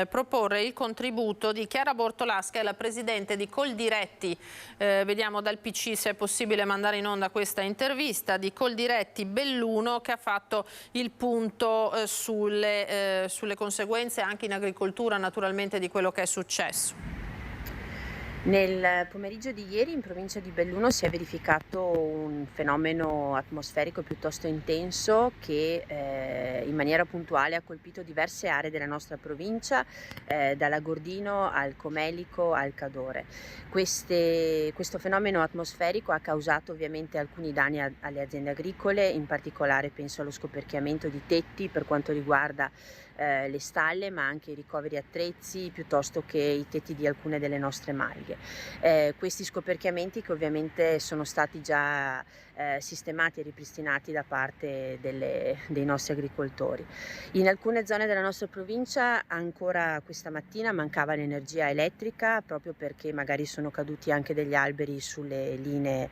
proporre il contributo di Chiara Bortolasca, che è la presidente di Coldiretti. Vediamo dal PC se è possibile mandare in onda questa intervista, di Coldiretti Belluno, che ha fatto il punto sulle conseguenze anche in agricoltura naturalmente di quello che è successo. Nel pomeriggio di ieri in provincia di Belluno si è verificato un fenomeno atmosferico piuttosto intenso che in maniera puntuale ha colpito diverse aree della nostra provincia, dall'Agordino al Comelico al Cadore. Questo fenomeno atmosferico ha causato ovviamente alcuni danni alle aziende agricole, in particolare penso allo scoperchiamento di tetti per quanto riguarda le stalle, ma anche i ricoveri attrezzi piuttosto che i tetti di alcune delle nostre malghe. Questi scoperchiamenti che ovviamente sono stati già sistemati e ripristinati da parte dei nostri agricoltori. In alcune zone della nostra provincia ancora questa mattina mancava l'energia elettrica, proprio perché magari sono caduti anche degli alberi sulle linee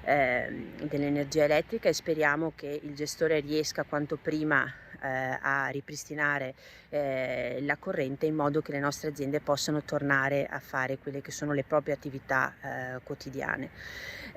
dell'energia elettrica, e speriamo che il gestore riesca quanto prima a ripristinare la corrente in modo che le nostre aziende possano tornare a fare quelle che sono le proprie attività quotidiane.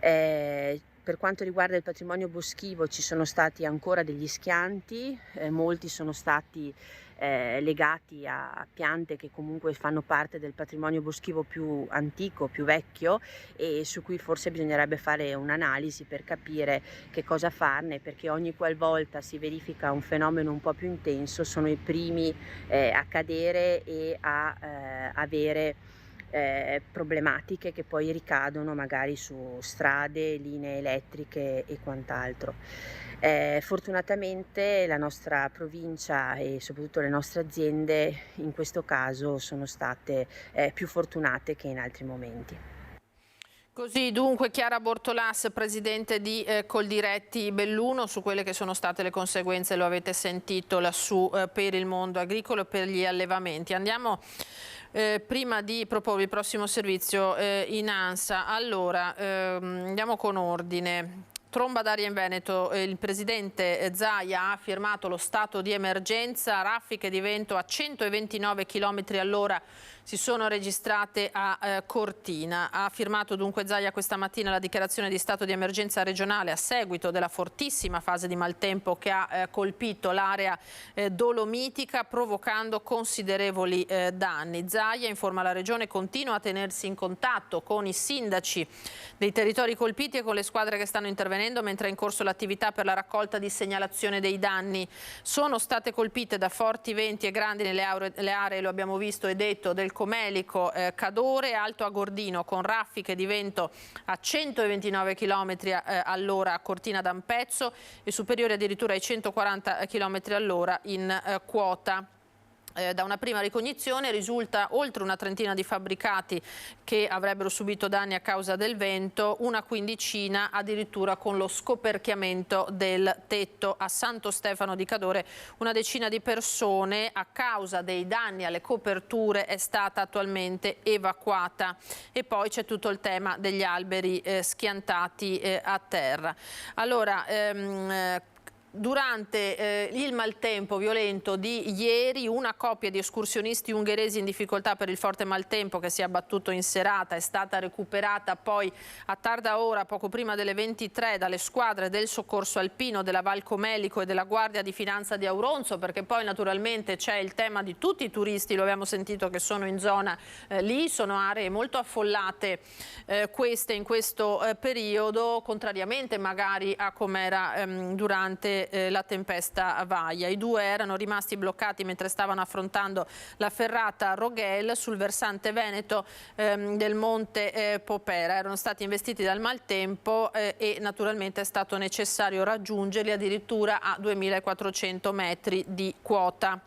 Per quanto riguarda il patrimonio boschivo ci sono stati ancora degli schianti, molti sono stati legati a piante che comunque fanno parte del patrimonio boschivo più antico, più vecchio, e su cui forse bisognerebbe fare un'analisi per capire che cosa farne, perché ogni qualvolta si verifica un fenomeno un po' più intenso sono i primi a cadere e a avere problematiche che poi ricadono magari su strade, linee elettriche e quant'altro. Fortunatamente la nostra provincia e soprattutto le nostre aziende in questo caso sono state più fortunate che in altri momenti. Così dunque Chiara Bortolas, presidente di Coldiretti Belluno, su quelle che sono state le conseguenze, lo avete sentito lassù, per il mondo agricolo e per gli allevamenti. Andiamo prima di proporvi il prossimo servizio in ANSA. Allora, andiamo con ordine. Tromba d'aria in Veneto, il presidente Zaia ha firmato lo stato di emergenza, raffiche di vento a 129 km all'ora si sono registrate a Cortina. Ha firmato dunque Zaia questa mattina la dichiarazione di stato di emergenza regionale a seguito della fortissima fase di maltempo che ha colpito l'area dolomitica, provocando considerevoli danni. Zaia, informa la Regione, continua a tenersi in contatto con i sindaci dei territori colpiti e con le squadre che stanno intervenendo, mentre è in corso l'attività per la raccolta di segnalazione dei danni. Sono state colpite da forti venti e grandi nelle aree, lo abbiamo visto e detto, del Comelico, Cadore, Alto Agordino, con raffiche di vento a 129 km all'ora a Cortina d'Ampezzo e superiori addirittura ai 140 km all'ora in Quota. Da una prima ricognizione risulta oltre una trentina di fabbricati che avrebbero subito danni a causa del vento, una quindicina addirittura con lo scoperchiamento del tetto. A Santo Stefano di Cadore una decina di persone a causa dei danni alle coperture è stata attualmente evacuata. E poi c'è tutto il tema degli alberi schiantati a terra. Allora, durante il maltempo violento di ieri, una coppia di escursionisti ungheresi in difficoltà per il forte maltempo che si è abbattuto in serata è stata recuperata poi a tarda ora, poco prima delle 23, dalle squadre del soccorso alpino della Val Comelico e della Guardia di Finanza di Auronzo, perché poi naturalmente c'è il tema di tutti i turisti, lo abbiamo sentito, che sono in zona lì, sono aree molto affollate queste in questo periodo, contrariamente magari a com'era durante la tempesta Vaia. I due erano rimasti bloccati mentre stavano affrontando la ferrata Roghel sul versante veneto del monte Popera. Erano stati investiti dal maltempo e naturalmente è stato necessario raggiungerli addirittura a 2400 metri di quota.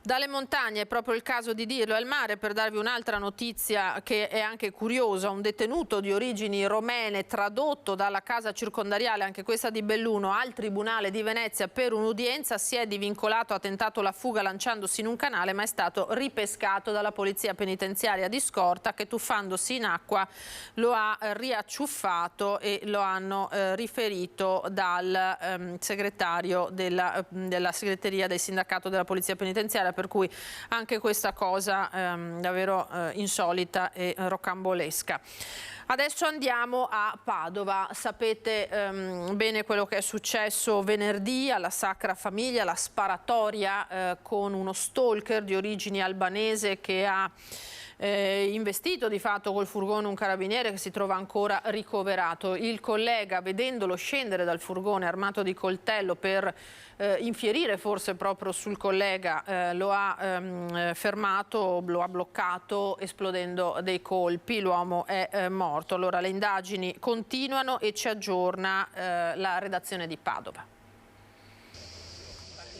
Dalle montagne, è proprio il caso di dirlo, al mare, per darvi un'altra notizia che è anche curiosa. Un detenuto di origini romene tradotto dalla casa circondariale, anche questa di Belluno, al Tribunale di Venezia per un'udienza, si è divincolato, ha tentato la fuga lanciandosi in un canale, ma è stato ripescato dalla polizia penitenziaria di Scorta, che tuffandosi in acqua lo ha riacciuffato, e lo hanno riferito dal segretario della segreteria del sindacato della polizia penitenziaria, per cui anche questa cosa davvero insolita e rocambolesca. Adesso andiamo a Padova. Sapete bene quello che è successo venerdì alla Sacra Famiglia, la sparatoria con uno stalker di origini albanese che ha investito di fatto col furgone un carabiniere che si trova ancora ricoverato. Il collega, vedendolo scendere dal furgone armato di coltello per infierire forse proprio sul collega, lo ha fermato, lo ha bloccato esplodendo dei colpi. L'uomo è morto. Allora le indagini continuano e ci aggiorna la redazione di Padova.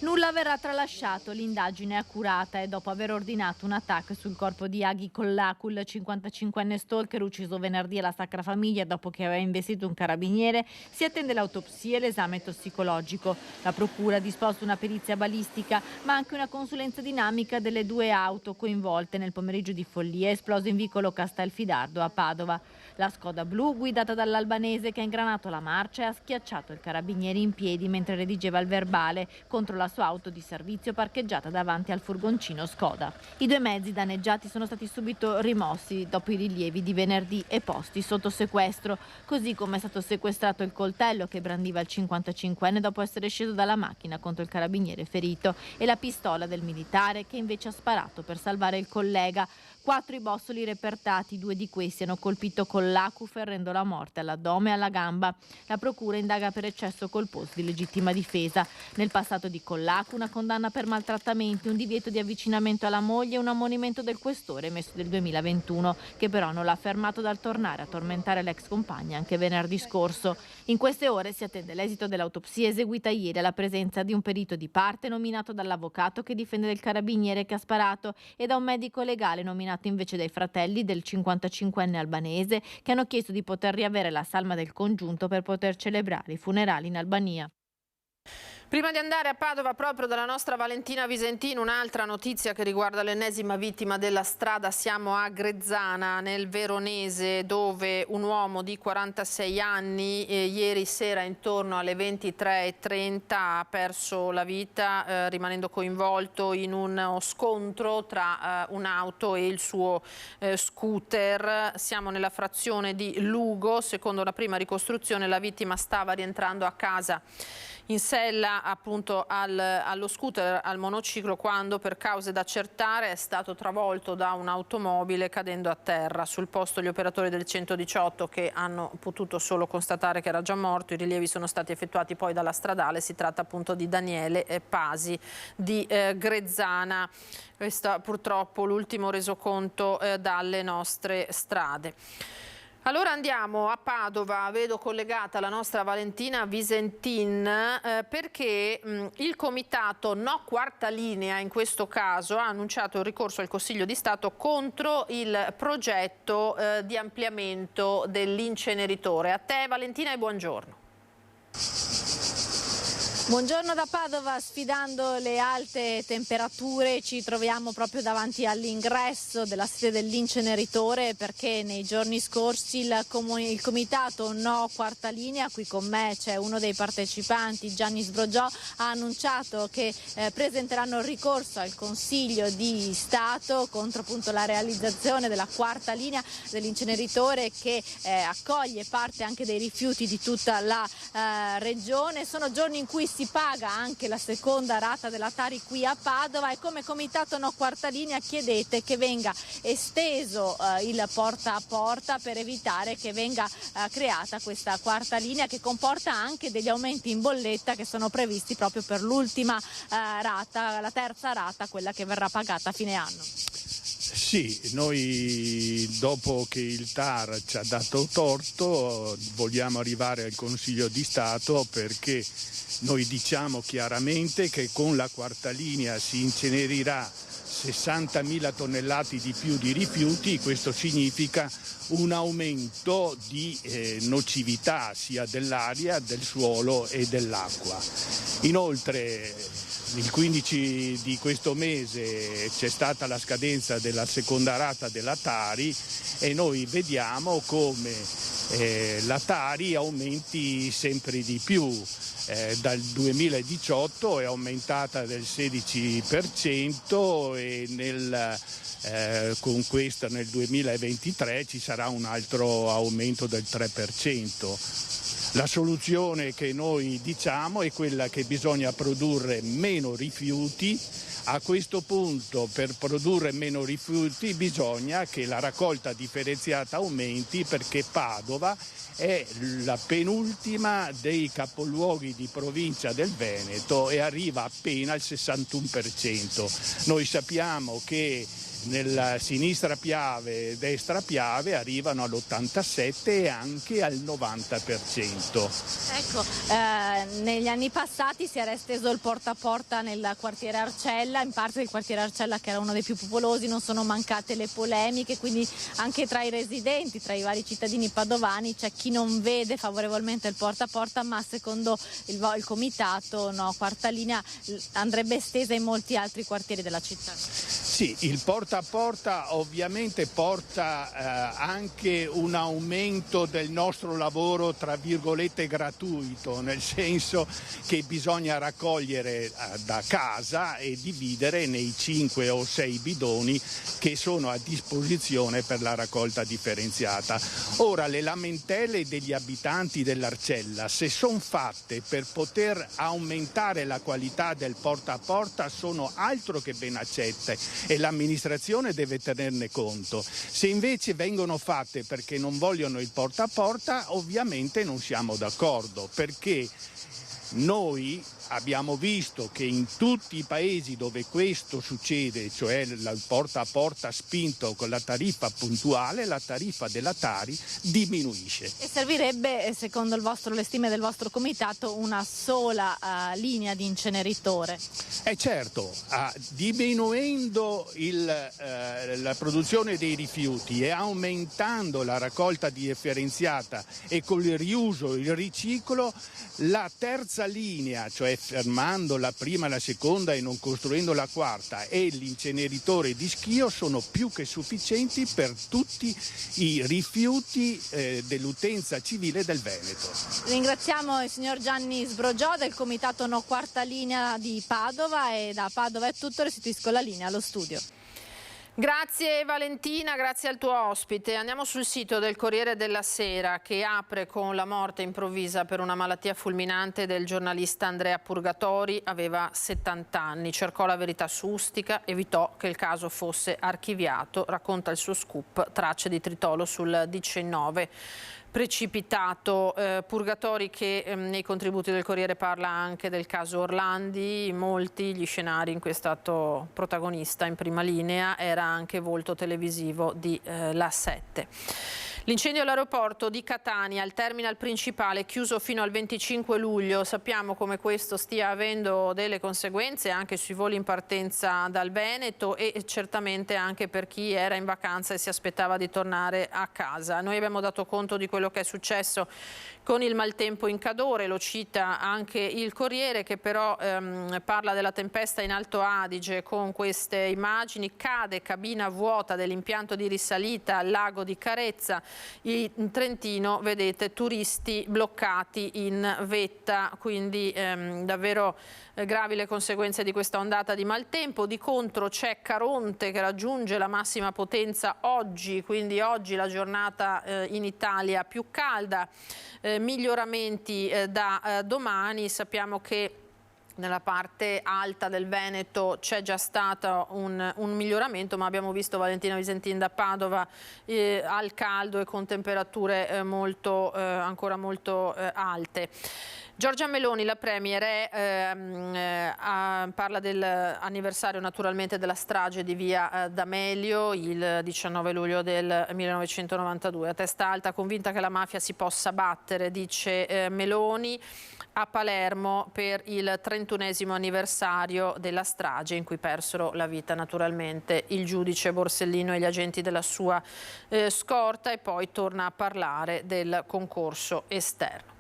Nulla verrà tralasciato, l'indagine è accurata e dopo aver ordinato un attacco sul corpo di Aghi Kollakul, 55enne stalker ucciso venerdì alla Sacra Famiglia dopo che aveva investito un carabiniere, si attende l'autopsia e l'esame tossicologico. La procura ha disposto una perizia balistica, ma anche una consulenza dinamica delle due auto coinvolte nel pomeriggio di follia esploso in vicolo Castelfidardo a Padova. La Skoda blu, guidata dall'albanese che ha ingranato la marcia e ha schiacciato il carabiniere in piedi mentre redigeva il verbale contro la sua auto di servizio parcheggiata davanti al furgoncino Skoda. I due mezzi danneggiati sono stati subito rimossi dopo i rilievi di venerdì e posti sotto sequestro, così come è stato sequestrato il coltello che brandiva il 55enne dopo essere sceso dalla macchina contro il carabiniere ferito e la pistola del militare che invece ha sparato per salvare il collega. 4 i bossoli repertati, 2 di questi hanno colpito con l'accu ferendo la morte all'addome e alla gamba. La procura indaga per eccesso colposo di legittima difesa. Nel passato di Collacu una condanna per maltrattamenti, un divieto di avvicinamento alla moglie e un ammonimento del questore emesso del 2021, che però non l'ha fermato dal tornare a tormentare l'ex compagna anche venerdì scorso. In queste ore si attende l'esito dell'autopsia eseguita ieri alla presenza di un perito di parte nominato dall'avvocato che difende il carabiniere che ha sparato e da un medico legale nominato invece dai fratelli del 55enne albanese che hanno chiesto di poter riavere la salma del congiunto per poter celebrare i funerali in Albania. Prima di andare a Padova, proprio dalla nostra Valentina Visentini, un'altra notizia che riguarda l'ennesima vittima della strada. Siamo a Grezzana, nel Veronese, dove un uomo di 46 anni ieri sera intorno alle 23:30 ha perso la vita rimanendo coinvolto in uno scontro tra un'auto e il suo scooter. Siamo nella frazione di Lugo. Secondo la prima ricostruzione la vittima stava rientrando a casa in sella appunto allo scooter, al monociclo, quando per cause da accertare è stato travolto da un'automobile cadendo a terra. Sul posto gli operatori del 118 che hanno potuto solo constatare che era già morto. I rilievi sono stati effettuati poi dalla stradale. Si tratta appunto di Daniele Pasi di Grezzana. Questo purtroppo l'ultimo resoconto dalle nostre strade. Allora andiamo a Padova, vedo collegata la nostra Valentina Visentin perché il comitato No Quarta Linea in questo caso ha annunciato il ricorso al Consiglio di Stato contro il progetto di ampliamento dell'inceneritore. A te Valentina e buongiorno. Buongiorno da Padova. Sfidando le alte temperature ci troviamo proprio davanti all'ingresso della sede dell'inceneritore perché nei giorni scorsi il comitato No Quarta Linea, qui con me c'è uno dei partecipanti, Gianni Sbrogiò, ha annunciato che presenteranno il ricorso al Consiglio di Stato contro appunto la realizzazione della quarta linea dell'inceneritore che accoglie parte anche dei rifiuti di tutta la regione. Sono giorni in cui si paga anche la seconda rata della Tari qui a Padova e come comitato No Quarta Linea chiedete che venga esteso il porta a porta per evitare che venga creata questa quarta linea che comporta anche degli aumenti in bolletta che sono previsti proprio per l'ultima rata, la terza rata, quella che verrà pagata a fine anno. Sì, noi dopo che il TAR ci ha dato torto vogliamo arrivare al Consiglio di Stato perché noi diciamo chiaramente che con la quarta linea si incenerirà 60.000 tonnellate di più di rifiuti. Questo significa un aumento di nocività sia dell'aria, del suolo e dell'acqua. Inoltre il 15 di questo mese c'è stata la scadenza della seconda rata della Tari e noi vediamo come la Tari aumenti sempre di più. Dal 2018 è aumentata del 16% e con questa nel 2023 ci sarà un altro aumento del 3%. La soluzione che noi diciamo è quella che bisogna produrre meno rifiuti. A questo punto per produrre meno rifiuti bisogna che la raccolta differenziata aumenti perché Padova è la penultima dei capoluoghi di provincia del Veneto e arriva appena al 61%. Noi sappiamo che nella sinistra Piave e destra Piave arrivano all'87% e anche al 90%. Ecco, negli anni passati si era esteso il porta a porta nel quartiere Arcella, in parte del quartiere Arcella che era uno dei più popolosi, non sono mancate le polemiche, quindi anche tra i residenti, tra i vari cittadini padovani c'è chi non vede favorevolmente il porta a porta, ma secondo il comitato No Quarta Linea andrebbe estesa in molti altri quartieri della città. Sì, il porta porta a porta ovviamente porta anche un aumento del nostro lavoro tra virgolette gratuito, nel senso che bisogna raccogliere da casa e dividere nei 5 o 6 bidoni che sono a disposizione per la raccolta differenziata. Ora, le lamentele degli abitanti dell'Arcella, se sono fatte per poter aumentare la qualità del porta a porta, sono altro che ben accette e l'amministrazione deve tenerne conto. Se invece vengono fatte perché non vogliono il porta a porta, ovviamente non siamo d'accordo, perché noi abbiamo visto che in tutti i paesi dove questo succede, cioè il porta a porta spinto con la tariffa puntuale, la tariffa della Tari diminuisce. E servirebbe, secondo le stime del vostro comitato, una sola linea di inceneritore? Certo, diminuendo la produzione dei rifiuti e aumentando la raccolta differenziata e con il riuso e il riciclo, la terza linea, cioè fermando la prima e la seconda e non costruendo la quarta, e l'inceneritore di Schio sono più che sufficienti per tutti i rifiuti dell'utenza civile del Veneto. Ringraziamo il signor Gianni Sbrogiò del Comitato No Quarta Linea di Padova, e da Padova è tutto, restituisco la linea allo studio. Grazie Valentina, grazie al tuo ospite. Andiamo sul sito del Corriere della Sera, che apre con la morte improvvisa per una malattia fulminante del giornalista Andrea Purgatori. Aveva 70 anni, cercò la verità su Ustica, evitò che il caso fosse archiviato. Racconta il suo scoop, tracce di tritolo sul 19 precipitato. Purgatori che nei contributi del Corriere parla anche del caso Orlandi, molti gli scenari in cui è stato protagonista in prima linea, era anche volto televisivo di La 7. L'incendio all'aeroporto di Catania, al terminal principale, chiuso fino al 25 luglio. Sappiamo come questo stia avendo delle conseguenze anche sui voli in partenza dal Veneto e certamente anche per chi era in vacanza e si aspettava di tornare a casa. Noi abbiamo dato conto di quello che è successo con il maltempo in Cadore, lo cita anche il Corriere, che però parla della tempesta in Alto Adige con queste immagini: cade cabina vuota dell'impianto di risalita al lago di Carezza. In Trentino vedete turisti bloccati in vetta, quindi davvero gravi le conseguenze di questa ondata di maltempo. Di contro c'è Caronte che raggiunge la massima potenza oggi, quindi oggi la giornata in Italia più calda, miglioramenti da domani. Sappiamo che nella parte alta del Veneto c'è già stato un miglioramento, ma abbiamo visto Valentina Visentin da Padova al caldo e con temperature ancora molto alte. Giorgia Meloni, la Premier, parla dell'anniversario naturalmente della strage di via D'Amelio il 19 luglio del 1992. A testa alta, convinta che la mafia si possa battere, dice Meloni a Palermo per il 31esimo anniversario della strage in cui persero la vita naturalmente il giudice Borsellino e gli agenti della sua scorta, e poi torna a parlare del concorso esterno.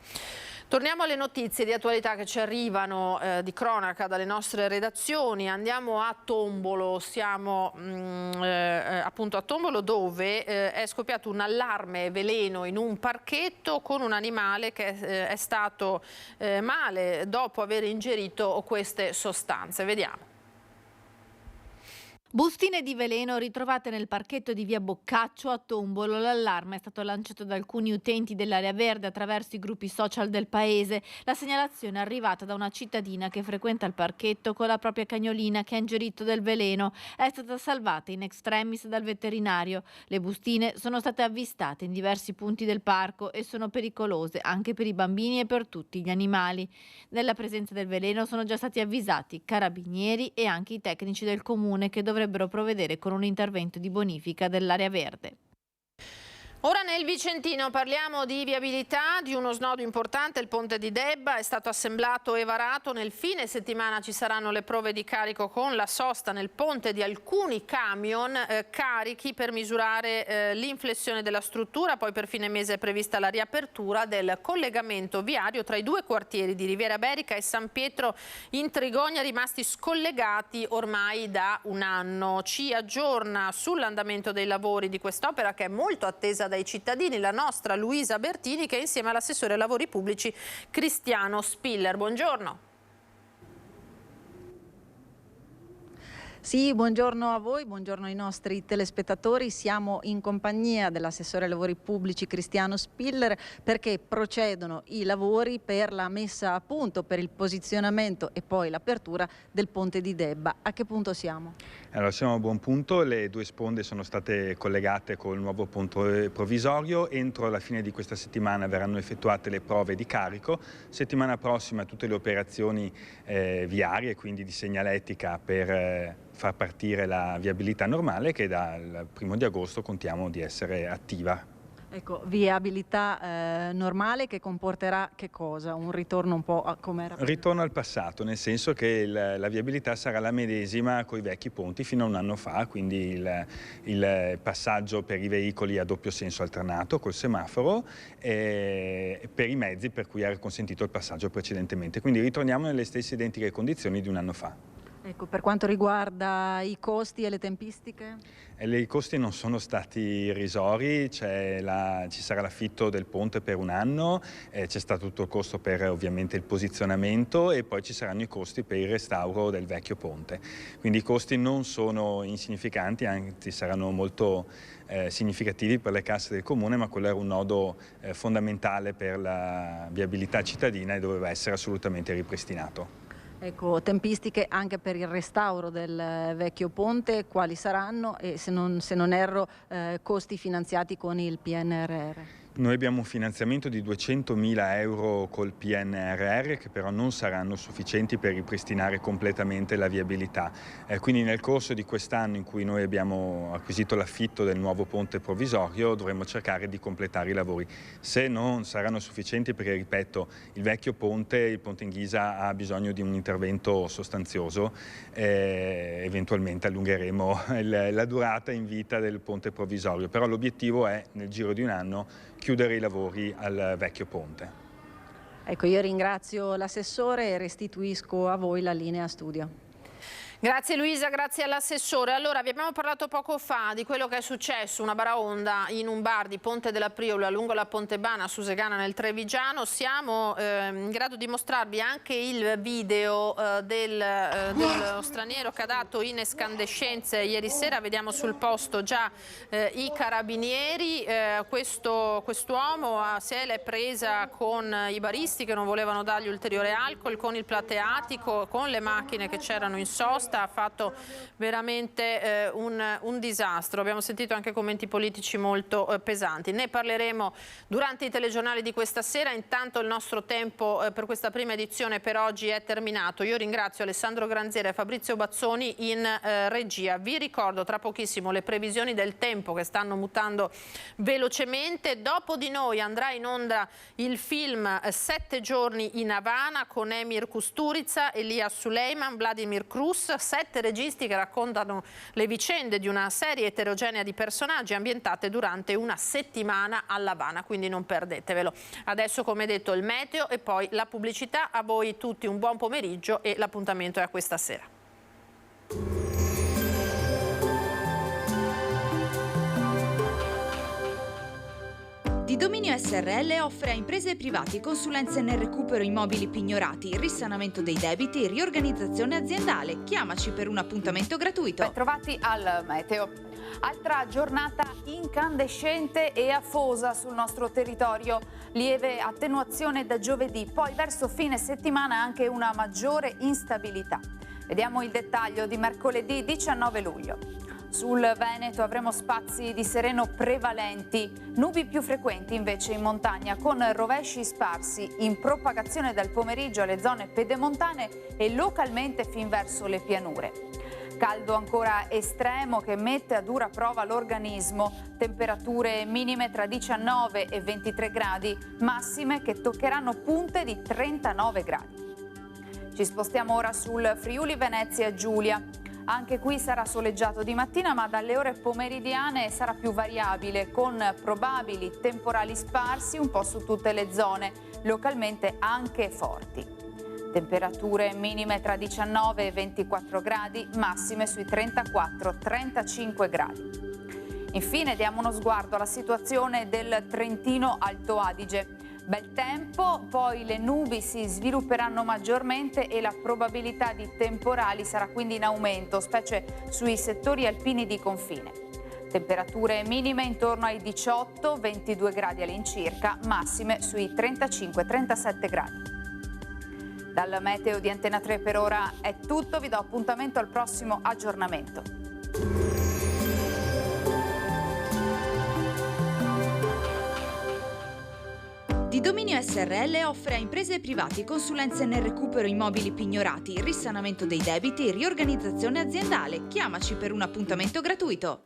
Torniamo alle notizie di attualità che ci arrivano di cronaca dalle nostre redazioni. Andiamo a Tombolo, siamo appunto a Tombolo, dove è scoppiato un allarme veleno in un parchetto con un animale che è stato male dopo aver ingerito queste sostanze. Vediamo. Bustine di veleno ritrovate nel parchetto di via Boccaccio a Tombolo. L'allarme è stato lanciato da alcuni utenti dell'area verde attraverso i gruppi social del paese. La segnalazione è arrivata da una cittadina che frequenta il parchetto con la propria cagnolina che ha ingerito del veleno. È stata salvata in extremis dal veterinario. Le bustine sono state avvistate in diversi punti del parco e sono pericolose anche per i bambini e per tutti gli animali. Nella presenza del veleno sono già stati avvisati carabinieri e anche i tecnici del comune, che dovrebbero provvedere con un intervento di bonifica dell'area verde. Ora nel Vicentino parliamo di viabilità, di uno snodo importante, il ponte di Debba è stato assemblato e varato. Nel fine settimana ci saranno le prove di carico con la sosta nel ponte di alcuni camion carichi per misurare l'inflessione della struttura. Poi per fine mese è prevista la riapertura del collegamento viario tra i due quartieri di Riviera Berica e San Pietro in Trigogna, rimasti scollegati ormai da un anno. Ci aggiorna sull'andamento dei lavori di quest'opera, che è molto attesa dai cittadini, la nostra Luisa Bertini, che è insieme all'assessore ai lavori pubblici Cristiano Spiller. Buongiorno. Sì, buongiorno a voi, buongiorno ai nostri telespettatori. Siamo in compagnia dell'assessore ai lavori pubblici Cristiano Spiller perché procedono i lavori per la messa a punto, per il posizionamento e poi l'apertura del ponte di Debba. A che punto siamo? Allora, siamo a buon punto, le due sponde sono state collegate col nuovo ponte provvisorio. Entro la fine di questa settimana verranno effettuate le prove di carico. Settimana prossima tutte le operazioni viarie, quindi di segnaletica per far partire la viabilità normale, che dal 1° di agosto contiamo di essere attiva. Ecco, viabilità normale che comporterà che cosa? Un ritorno un po' a come era prima? Ritorno al passato, nel senso che la viabilità sarà la medesima con i vecchi ponti fino a un anno fa, quindi il passaggio per i veicoli a doppio senso alternato col semaforo e per i mezzi per cui era consentito il passaggio precedentemente. Quindi ritorniamo nelle stesse identiche condizioni di un anno fa. Ecco, per quanto riguarda i costi e le tempistiche? I costi non sono stati irrisori, ci sarà l'affitto del ponte per un anno, c'è stato tutto il costo per ovviamente il posizionamento e poi ci saranno i costi per il restauro del vecchio ponte. Quindi i costi non sono insignificanti, anzi saranno molto significativi per le casse del Comune, ma quello era un nodo fondamentale per la viabilità cittadina e doveva essere assolutamente ripristinato. Ecco, tempistiche anche per il restauro del vecchio ponte, quali saranno e se non erro costi finanziati con il PNRR? Noi abbiamo un finanziamento di 200.000 euro col PNRR che però non saranno sufficienti per ripristinare completamente la viabilità. Quindi nel corso di quest'anno in cui noi abbiamo acquisito l'affitto del nuovo ponte provvisorio dovremo cercare di completare i lavori. Se non saranno sufficienti, perché ripeto, il vecchio ponte, il ponte in ghisa, ha bisogno di un intervento sostanzioso, eventualmente allungheremo la durata in vita del ponte provvisorio, però l'obiettivo è nel giro di un anno chiudere i lavori al vecchio ponte. Ecco, io ringrazio l'assessore e restituisco a voi la linea studio. Grazie Luisa, grazie all'assessore. Allora, vi abbiamo parlato poco fa di quello che è successo, una baraonda in un bar di Ponte della Priola lungo la Pontebana a Susegana nel Trevigiano. Siamo in grado di mostrarvi anche il video dello straniero che ha dato in escandescenze ieri sera. Vediamo sul posto già i carabinieri. Quest'uomo se l'è presa con i baristi che non volevano dargli ulteriore alcol, con il plateatico, con le macchine che c'erano in sosta. Ha fatto veramente un disastro. Abbiamo sentito anche commenti politici molto pesanti. Ne parleremo durante i telegiornali di questa sera. Intanto il nostro tempo per questa prima edizione per oggi è terminato. Io ringrazio Alessandro Granziera e Fabrizio Bazzoni in regia. Vi ricordo tra pochissimo le previsioni del tempo che stanno mutando velocemente. Dopo di noi andrà in onda il film 7 giorni in Havana con Emir Kusturica, Elia Suleiman, Vladimir Krus, 7 registi che raccontano le vicende di una serie eterogenea di personaggi ambientate durante una settimana a L'Avana, quindi non perdetevelo. Adesso, come detto, il meteo e poi la pubblicità. A voi tutti un buon pomeriggio e l'appuntamento è a questa sera. Di Dominio SRL offre a imprese e privati consulenze nel recupero immobili pignorati, risanamento dei debiti e riorganizzazione aziendale. Chiamaci per un appuntamento gratuito. Ben trovati al meteo. Altra giornata incandescente e afosa sul nostro territorio. Lieve attenuazione da giovedì, poi verso fine settimana anche una maggiore instabilità. Vediamo il dettaglio di mercoledì 19 luglio. Sul Veneto avremo spazi di sereno prevalenti, nubi più frequenti invece in montagna con rovesci sparsi in propagazione dal pomeriggio alle zone pedemontane e localmente fin verso le pianure. Caldo ancora estremo che mette a dura prova l'organismo, temperature minime tra 19 e 23 gradi, massime che toccheranno punte di 39 gradi. Ci spostiamo ora sul Friuli Venezia Giulia. Anche qui sarà soleggiato di mattina, ma dalle ore pomeridiane sarà più variabile, con probabili temporali sparsi un po' su tutte le zone, localmente anche forti. Temperature minime tra 19 e 24 gradi, massime sui 34-35 gradi. Infine diamo uno sguardo alla situazione del Trentino Alto Adige. Bel tempo, poi le nubi si svilupperanno maggiormente e la probabilità di temporali sarà quindi in aumento, specie sui settori alpini di confine. Temperature minime intorno ai 18-22 gradi all'incirca, massime sui 35-37 gradi. Dal meteo di Antena 3 per ora è tutto, vi do appuntamento al prossimo aggiornamento. Di Dominio SRL offre a imprese e privati consulenze nel recupero immobili pignorati, risanamento dei debiti e riorganizzazione aziendale. Chiamaci per un appuntamento gratuito.